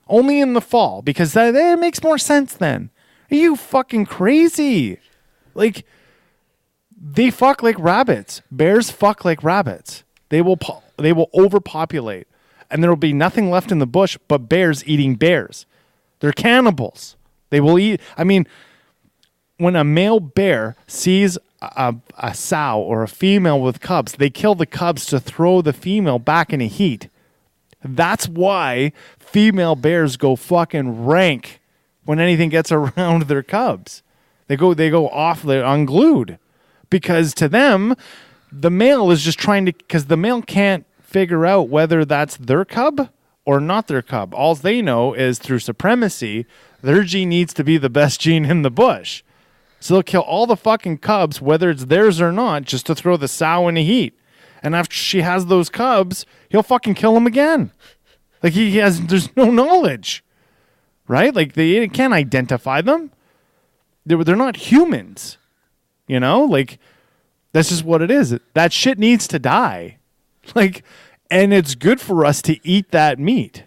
Only in the fall, because that makes more sense then. Are you fucking crazy? Like, they fuck like rabbits. Bears fuck like rabbits. They will overpopulate, and there will be nothing left in the bush but bears eating bears. They're cannibals. They will eat. I mean, when a male bear sees a sow or a female with cubs, they kill the cubs to throw the female back into heat. That's why female bears go fucking rank when anything gets around their cubs. They go off, they're unglued. Because to them, the male is just trying to, because the male can't figure out whether that's their cub or not their cub. All they know is through supremacy, their gene needs to be the best gene in the bush. So they'll kill all the fucking cubs, whether it's theirs or not, just to throw the sow in the heat. And after she has those cubs, he'll fucking kill them again. Like there's no knowledge, right? Like they can't identify them. They're not humans, you know? Like that's just what it is. That shit needs to die. Like, and it's good for us to eat that meat.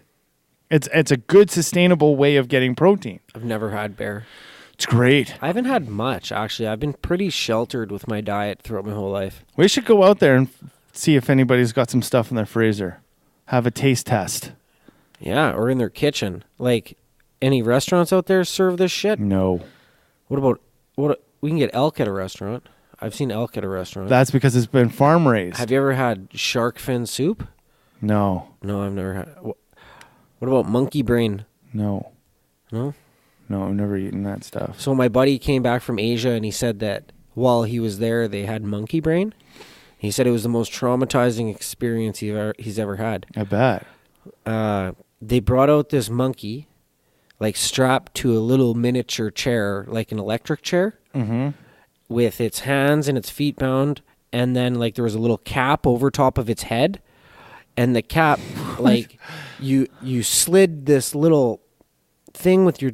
It's a good sustainable way of getting protein. I've never had bear. It's great. I haven't had much, actually. I've been pretty sheltered with my diet throughout my whole life. We should go out there and see if anybody's got some stuff in their freezer. Have a taste test. Yeah, or in their kitchen. Like, any restaurants out there serve this shit? No. What we can get elk at a restaurant. I've seen elk at a restaurant. That's because it's been farm raised. Have you ever had shark fin soup? No. No, I've never had. What about monkey brain? No. No? No, I've never eaten that stuff. So my buddy came back from Asia and he said that while he was there, they had monkey brain. He said it was the most traumatizing experience he's ever had. I bet. They brought out this monkey, like strapped to a little miniature chair, like an electric chair, with its hands and its feet bound, and then like there was a little cap over top of its head, and the cap, like you slid this little thing with your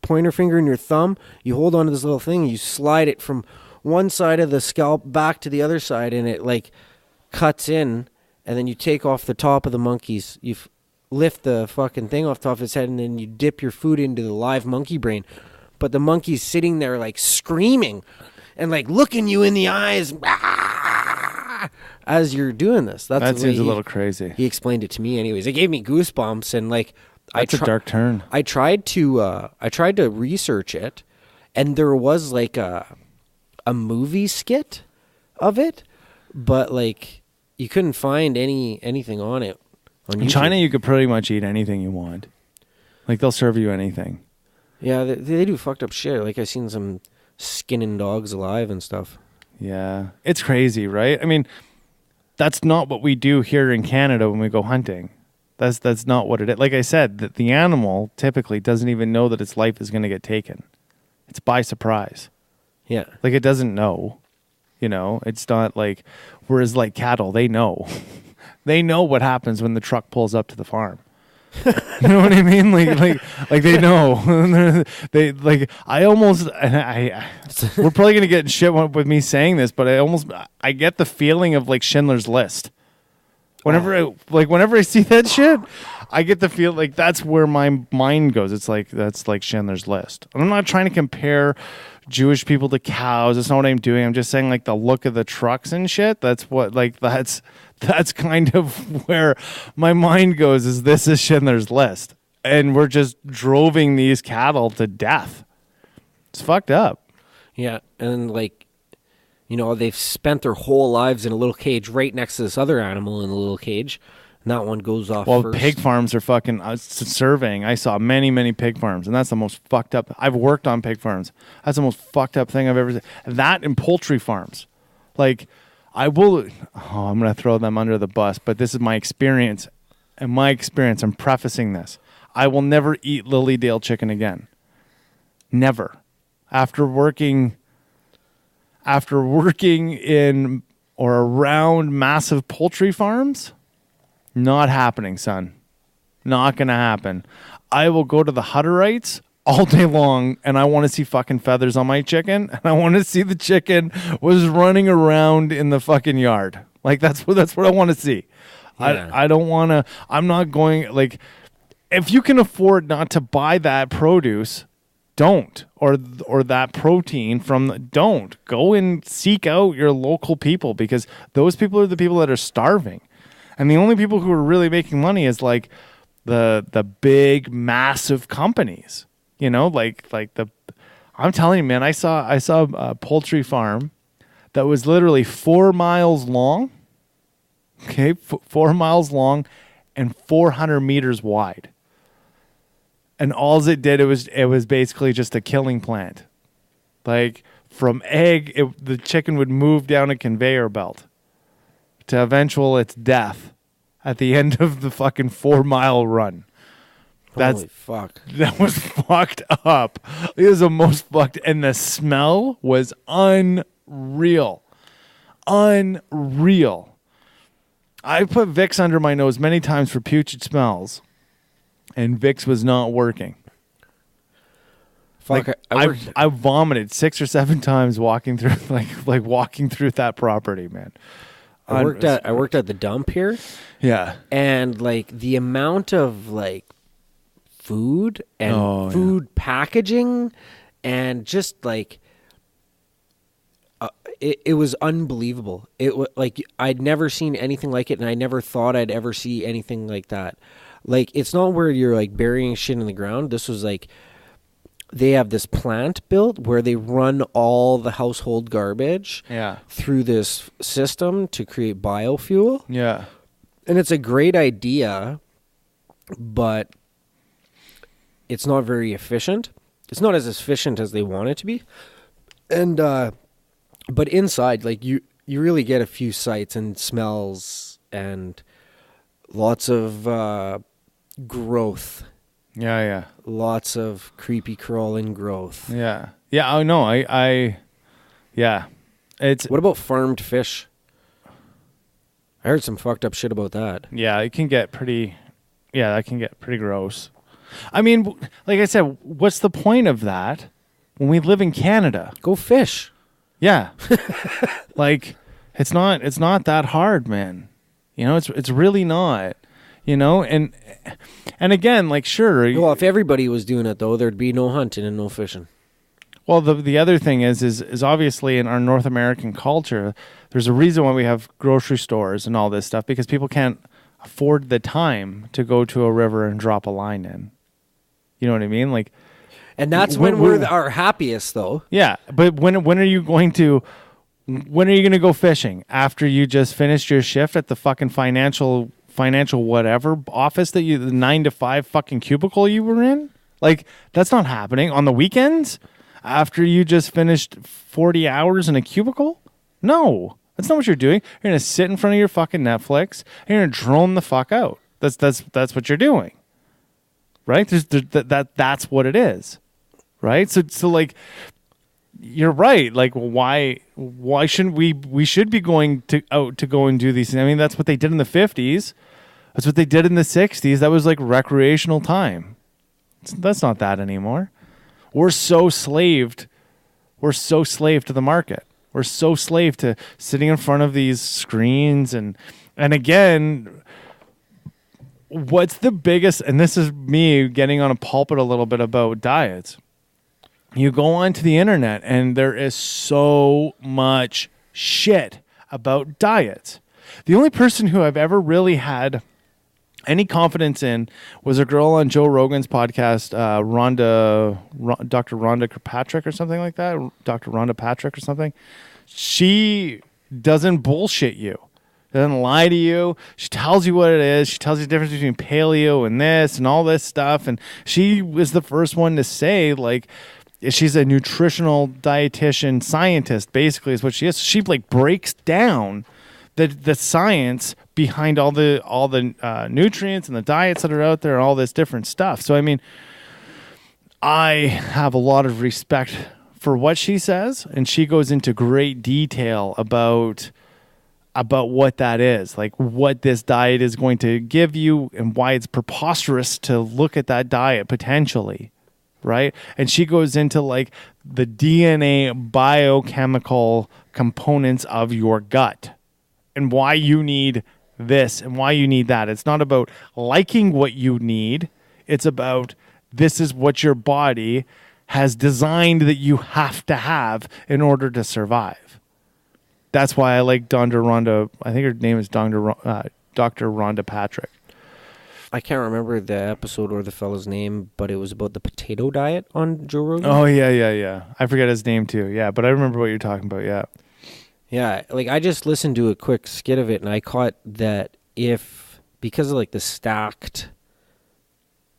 pointer finger and your thumb. You hold onto this little thing, and you slide it from one side of the scalp back to the other side, and it like cuts in, and then you take off the top of the monkey's. You lift the fucking thing off the top of its head, and then you dip your food into the live monkey brain. But the monkey's sitting there like screaming and like looking you in the eyes as you're doing this. That seems a little crazy. He explained it to me anyways. It gave me goosebumps, and like that's a dark turn. I tried to research it, and there was like a movie skit of it, but like you couldn't find anything on it. In China, you could pretty much eat anything you want. Like they'll serve you anything. Yeah, they do fucked up shit. Like I seen some skinning dogs alive and stuff. Yeah, it's crazy, right? I mean, that's not what we do here in Canada when we go hunting. That's not what it is. Like I said, that the animal typically doesn't even know that its life is going to get taken. It's by surprise. Yeah. Like it doesn't know. You know, it's not like, whereas like cattle, they know. They know what happens when the truck pulls up to the farm. You know what I mean? Like they know. They like. We're probably gonna get in shit with me saying this, but I get the feeling of like Schindler's List. Whenever I see that shit, I get the feel like that's where my mind goes. It's like that's like Schindler's List. I'm not trying to compare Jewish people to cows. That's not what I'm doing. I'm just saying like the look of the trucks and shit. That's what like that's kind of where my mind goes. Is this is Schindler's List, and we're just droving these cattle to death. It's fucked up. Yeah, and like, you know, they've spent their whole lives in a little cage right next to this other animal in a little cage, and that one goes off first. Pig farms are fucking surveying. I saw many pig farms, and that's the most fucked up. I've worked on pig farms. That's the most fucked up thing I've ever seen. That and poultry farms. Like, I'm going to throw them under the bus, but this is my experience. And my experience, I'm prefacing this. I will never eat Lilydale chicken again. Never. After working in or around massive poultry farms, Not happening, son. Not going to happen. I will go to the Hutterites all day long, and I want to see fucking feathers on my chicken, and I want to see the chicken was running around in the fucking yard. Like, that's what I want to see. Yeah. I don't want to, I'm not going, like, if you can afford not to buy that produce, don't. Or that protein don't. Go and seek out your local people, because those people are the people that are starving. And the only people who are really making money is like the big, massive companies. You know, I'm telling you, man, I saw a poultry farm that was literally 4 miles long. Okay, 4 miles long and 400 meters wide. And all it did, it was basically just a killing plant. Like, from egg, the chicken would move down a conveyor belt to eventual its death at the end of the fucking 4 mile run. Holy fuck. That was fucked up. It was the most fucked, and the smell was unreal. Unreal. I put Vicks under my nose many times for putrid smells, and Vicks was not working. Fuck, Like, I vomited 6 or 7 times walking through like walking through that property, man. I worked at the dump here, Yeah. and like the amount of like food and food packaging and just like it was unbelievable. It was like I'd never seen anything like it, and I never thought I'd ever see anything like that. Like, it's not where you're like burying shit in the ground. This was like they have this plant built where they run all the household garbage through this system to create biofuel. Yeah. And it's a great idea, but it's not very efficient. It's not as efficient as they want it to be. And but inside, like, you really get a few sights and smells and lots of growth. Yeah. Lots of creepy crawling growth. Yeah. Yeah. Oh no. Yeah. It's What about farmed fish? I heard some fucked up shit about that. yeah. It can get pretty. Yeah, that can get pretty gross. I mean, like I said, what's the point of that when we live in Canada? Go fish. Yeah. Like, it's not that hard, man. You know, it's really not. You know, and again, like, sure. Well, if everybody was doing it though, there'd be no hunting and no fishing. Well, the other thing is obviously in our North American culture, there's a reason why we have grocery stores and all this stuff, because people can't afford the time to go to a river and drop a line in. You know what I mean? Like, and that's when we're our happiest, though. Yeah, but when are you going to go fishing? After you just finished your shift at the fucking financial whatever office that the 9 to 5 fucking cubicle you were in? Like, that's not happening on the weekends after you just finished 40 hours in a cubicle. No, that's not what you're doing. You're gonna sit in front of your fucking Netflix and you're gonna drone the fuck out. That's what you're doing, right? That's what it is, right? So like, you're right. Like, why shouldn't we should be going out to go and do these things? I mean, that's what they did in the 50s. That's what they did in the 60s. That was like recreational time. That's not that anymore. We're so slaved to the market. We're so slave to sitting in front of these screens. And again, what's the biggest, and this is me getting on a pulpit a little bit about diets. You go onto the internet and there is so much shit about diets. The only person who I've ever really had any confidence in was a girl on Joe Rogan's podcast, Dr. Rhonda Patrick or something like that. Dr. Rhonda Patrick or something. She doesn't bullshit you. Doesn't lie to you. She tells you what it is. She tells you the difference between paleo and this and all this stuff. And she was the first one to say, like, she's a nutritional dietitian scientist, basically, is what she is. She like breaks down the science behind all the nutrients and the diets that are out there and all this different stuff. So I mean, I have a lot of respect for what she says, and she goes into great detail about about what that is, like what this diet is going to give you and why it's preposterous to look at that diet potentially, right? And she goes into like the DNA biochemical components of your gut and why you need this and why you need that. It's not about liking what you need. It's about this is what your body has designed that you have to have in order to survive. That's why I like Dr. Rhonda. I think her name is Dr. Rhonda Patrick. I can't remember the episode or the fellow's name, but it was about the potato diet on Joe Rogan. Oh, yeah. I forget his name too. Yeah, but I remember what you're talking about. Yeah. Yeah, like I just listened to a quick skit of it, and I caught that because of like the stacked,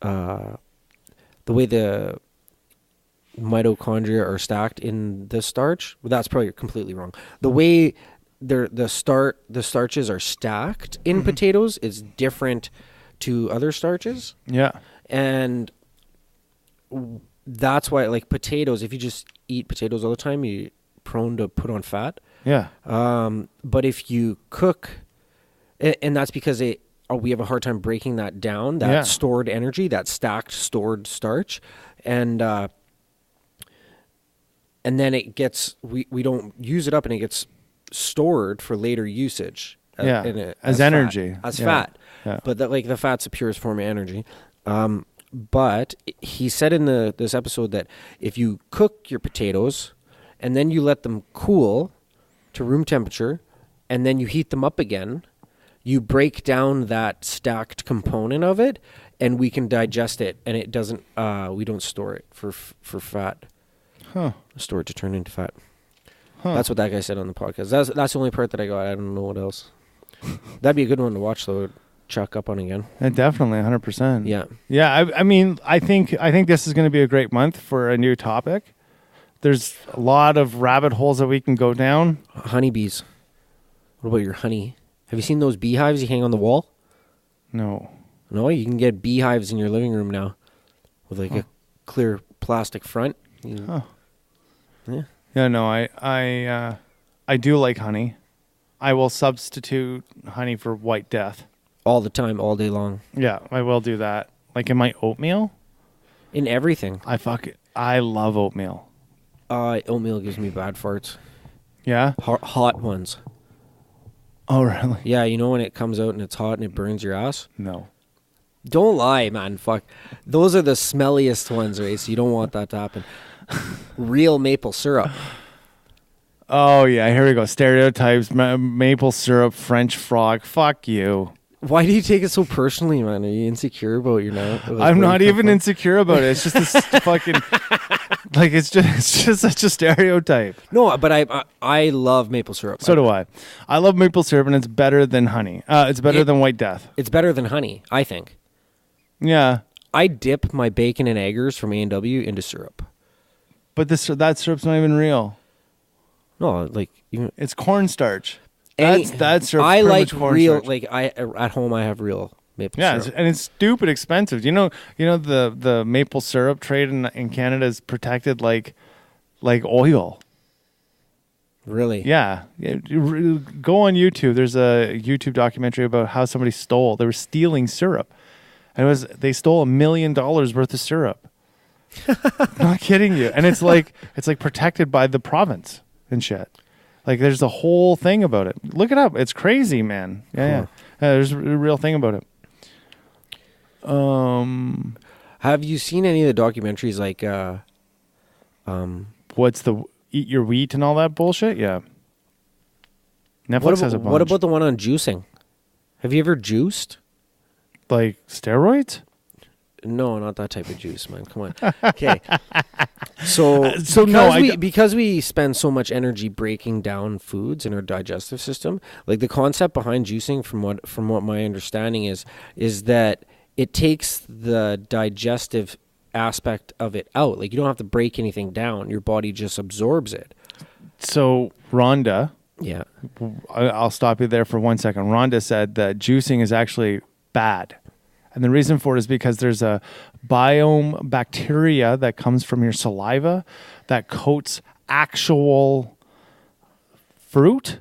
the way the mitochondria are stacked in the starch. Well, that's probably completely wrong. The way the starches are stacked in potatoes is different to other starches. Yeah. And that's why, like potatoes, if you just eat potatoes all the time, you're prone to put on fat. Yeah. But if you cook, and that's because we have a hard time breaking that down, that stored energy, that stacked stored starch, and then it gets we don't use it up, and it gets stored for later usage. As energy, fat. Yeah. But the fat's the purest form of energy. But he said in this episode that if you cook your potatoes and then you let them cool to room temperature and then you heat them up again, you break down that stacked component of it, and we can digest it, and it doesn't. We don't store it for fat. Huh. Store it to turn into fat. Huh. That's what that guy said on the podcast. That's the only part that I got. I don't know what else. That'd be a good one to watch, though. Chuck up on again. Definitely, 100%. Yeah. Yeah. I mean, I think this is going to be a great month for a new topic. There's a lot of rabbit holes that we can go down. Honeybees. What about your honey? Have you seen those beehives you hang on the wall? No. No, you can get beehives in your living room now with like a clear plastic front. Yeah. Yeah. No. I do like honey. I will substitute honey for White Death all the time, all day long. Yeah, I will do that. Like in my oatmeal. In everything. I love oatmeal. Oatmeal gives me bad farts. Yeah? Hot ones. Oh, really? Yeah, you know when it comes out and it's hot and it burns your ass? No. Don't lie, man. Fuck. Those are the smelliest ones, right? So you don't want that to happen. Real maple syrup. Oh, yeah. Here we go. Stereotypes. Maple syrup, French frog. Fuck you. Why do you take it so personally, man? Are you insecure about your now? I'm not even insecure about it. It's just this fucking... Like, it's just such a stereotype. No, but I love maple syrup. So do I. I love maple syrup, and it's better than honey. It's better than White Death. It's better than honey, I think. Yeah. I dip my bacon and eggers from A&W into syrup. But that syrup's not even real. No, like... It's cornstarch. That syrup's I like real... Starch. Like, at home, I have real maple syrup. And it's stupid expensive. You know the maple syrup trade in Canada is protected like oil. Really? Yeah. Go on YouTube. There's a YouTube documentary about how somebody they were stealing syrup. And they stole $1 million worth of syrup. Not kidding you. And it's like protected by the province and shit. Like there's a whole thing about it. Look it up. It's crazy, man. Yeah. There's a real thing about it. Have you seen any of the documentaries like what's the Eat Your Wheat and all that bullshit? Yeah. Netflix has a bunch. What about the one on juicing? Have you ever juiced? Like steroids? No, not that type of juice, man. Come on. Okay. Because we spend so much energy breaking down foods in our digestive system, like the concept behind juicing from what my understanding is that it takes the digestive aspect of it out. Like you don't have to break anything down. Your body just absorbs it. So Rhonda, yeah, I'll stop you there for 1 second. Rhonda said that juicing is actually bad. And the reason for it is because there's a biome bacteria that comes from your saliva that coats actual fruit,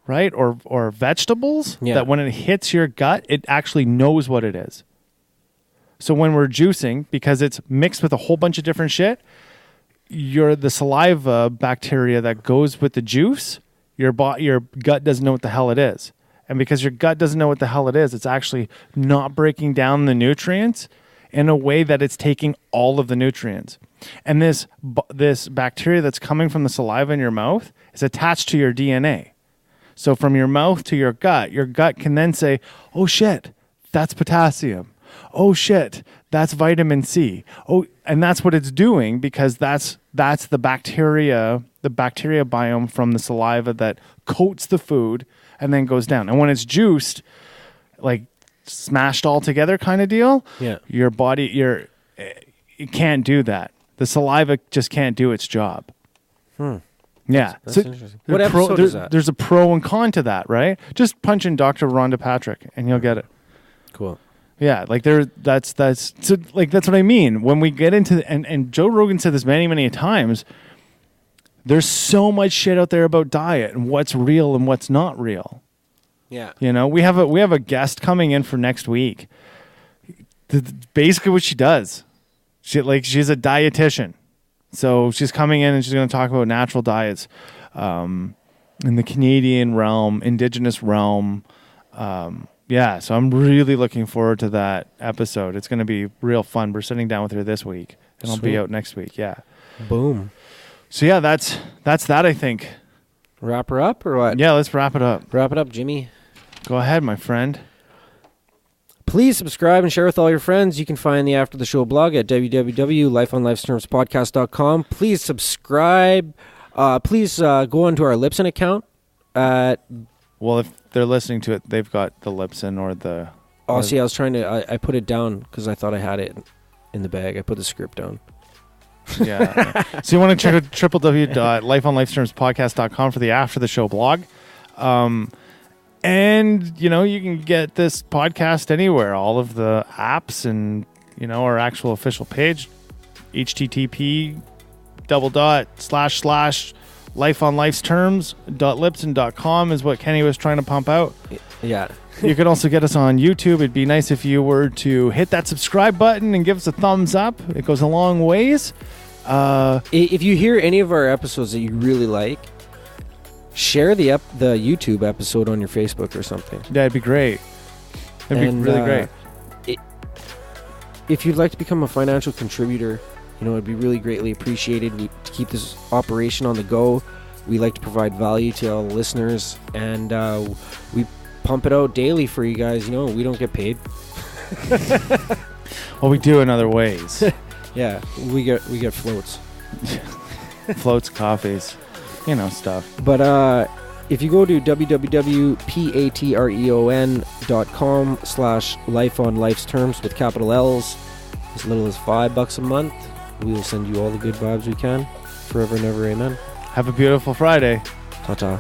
right? Or vegetables, Yeah. that when it hits your gut, it actually knows what it is. So when we're juicing, because it's mixed with a whole bunch of different shit, the saliva bacteria that goes with the juice, your gut doesn't know what the hell it is. And because your gut doesn't know what the hell it is, it's actually not breaking down the nutrients in a way that it's taking all of the nutrients. And this bacteria that's coming from the saliva in your mouth is attached to your DNA. So from your mouth to your gut can then say, oh shit, that's potassium. Oh shit, that's vitamin C. Oh, and that's what it's doing, because that's the bacteria biome from the saliva that coats the food and then goes down. And when it's juiced, like smashed all together kind of deal, your body, it can't do that. The saliva just can't do its job. Yeah. That's interesting. What episode is that? There's a pro and con to that, right? Just punch in Dr. Rhonda Patrick and you'll get it. Cool. Yeah, like that's what I mean. When we get into and Joe Rogan said this many times, there's so much shit out there about diet and what's real and what's not real. Yeah. You know, we have a guest coming in for next week. Basically what she does. She's a dietitian. So she's coming in and she's going to talk about natural diets in the Canadian realm, Indigenous realm. Yeah, so I'm really looking forward to that episode. It's going to be real fun. We're sitting down with her this week, and I'll be out next week. Yeah. Boom. So yeah, that's that, I think. Wrap her up or what? Yeah, let's wrap it up. Wrap it up, Jimmy. Go ahead, my friend. Please subscribe and share with all your friends. You can find the After the Show blog at www.lifeonlifestermspodcast.com. Please subscribe. Please go onto our Libsyn account at... Well, if they're listening to it, they've got the Libsyn or the... Oh, see, I was trying to... I put it down because I thought I had it in the bag. I put the script down. Yeah. So you want to check out www.lifeonlifestermspodcast.com for the After the Show blog. And, you know, you can get this podcast anywhere. All of the apps and, you know, our actual official page, http://lifeonlifesterms.libsyn.com is what Kenny was trying to pump out. Yeah. You can also get us on YouTube. It'd be nice if you were to hit that subscribe button and give us a thumbs up. It goes a long ways. If you hear any of our episodes that you really like, share the YouTube episode on your Facebook or something. That'd be great. That'd be really great. If you'd like to become a financial contributor, you know, it'd be really greatly appreciated. To keep this operation on the go, we like to provide value to all the listeners, and we pump it out daily for you guys. You know, we don't get paid. Well, we do in other ways. Yeah, we get floats. Floats, coffees, you know, stuff. But if you go to www.patreon.com/lifeonlifesterms with capital L's, as little as $5 a month, we will send you all the good vibes we can. Forever and ever, amen. Have a beautiful Friday. Ta-ta.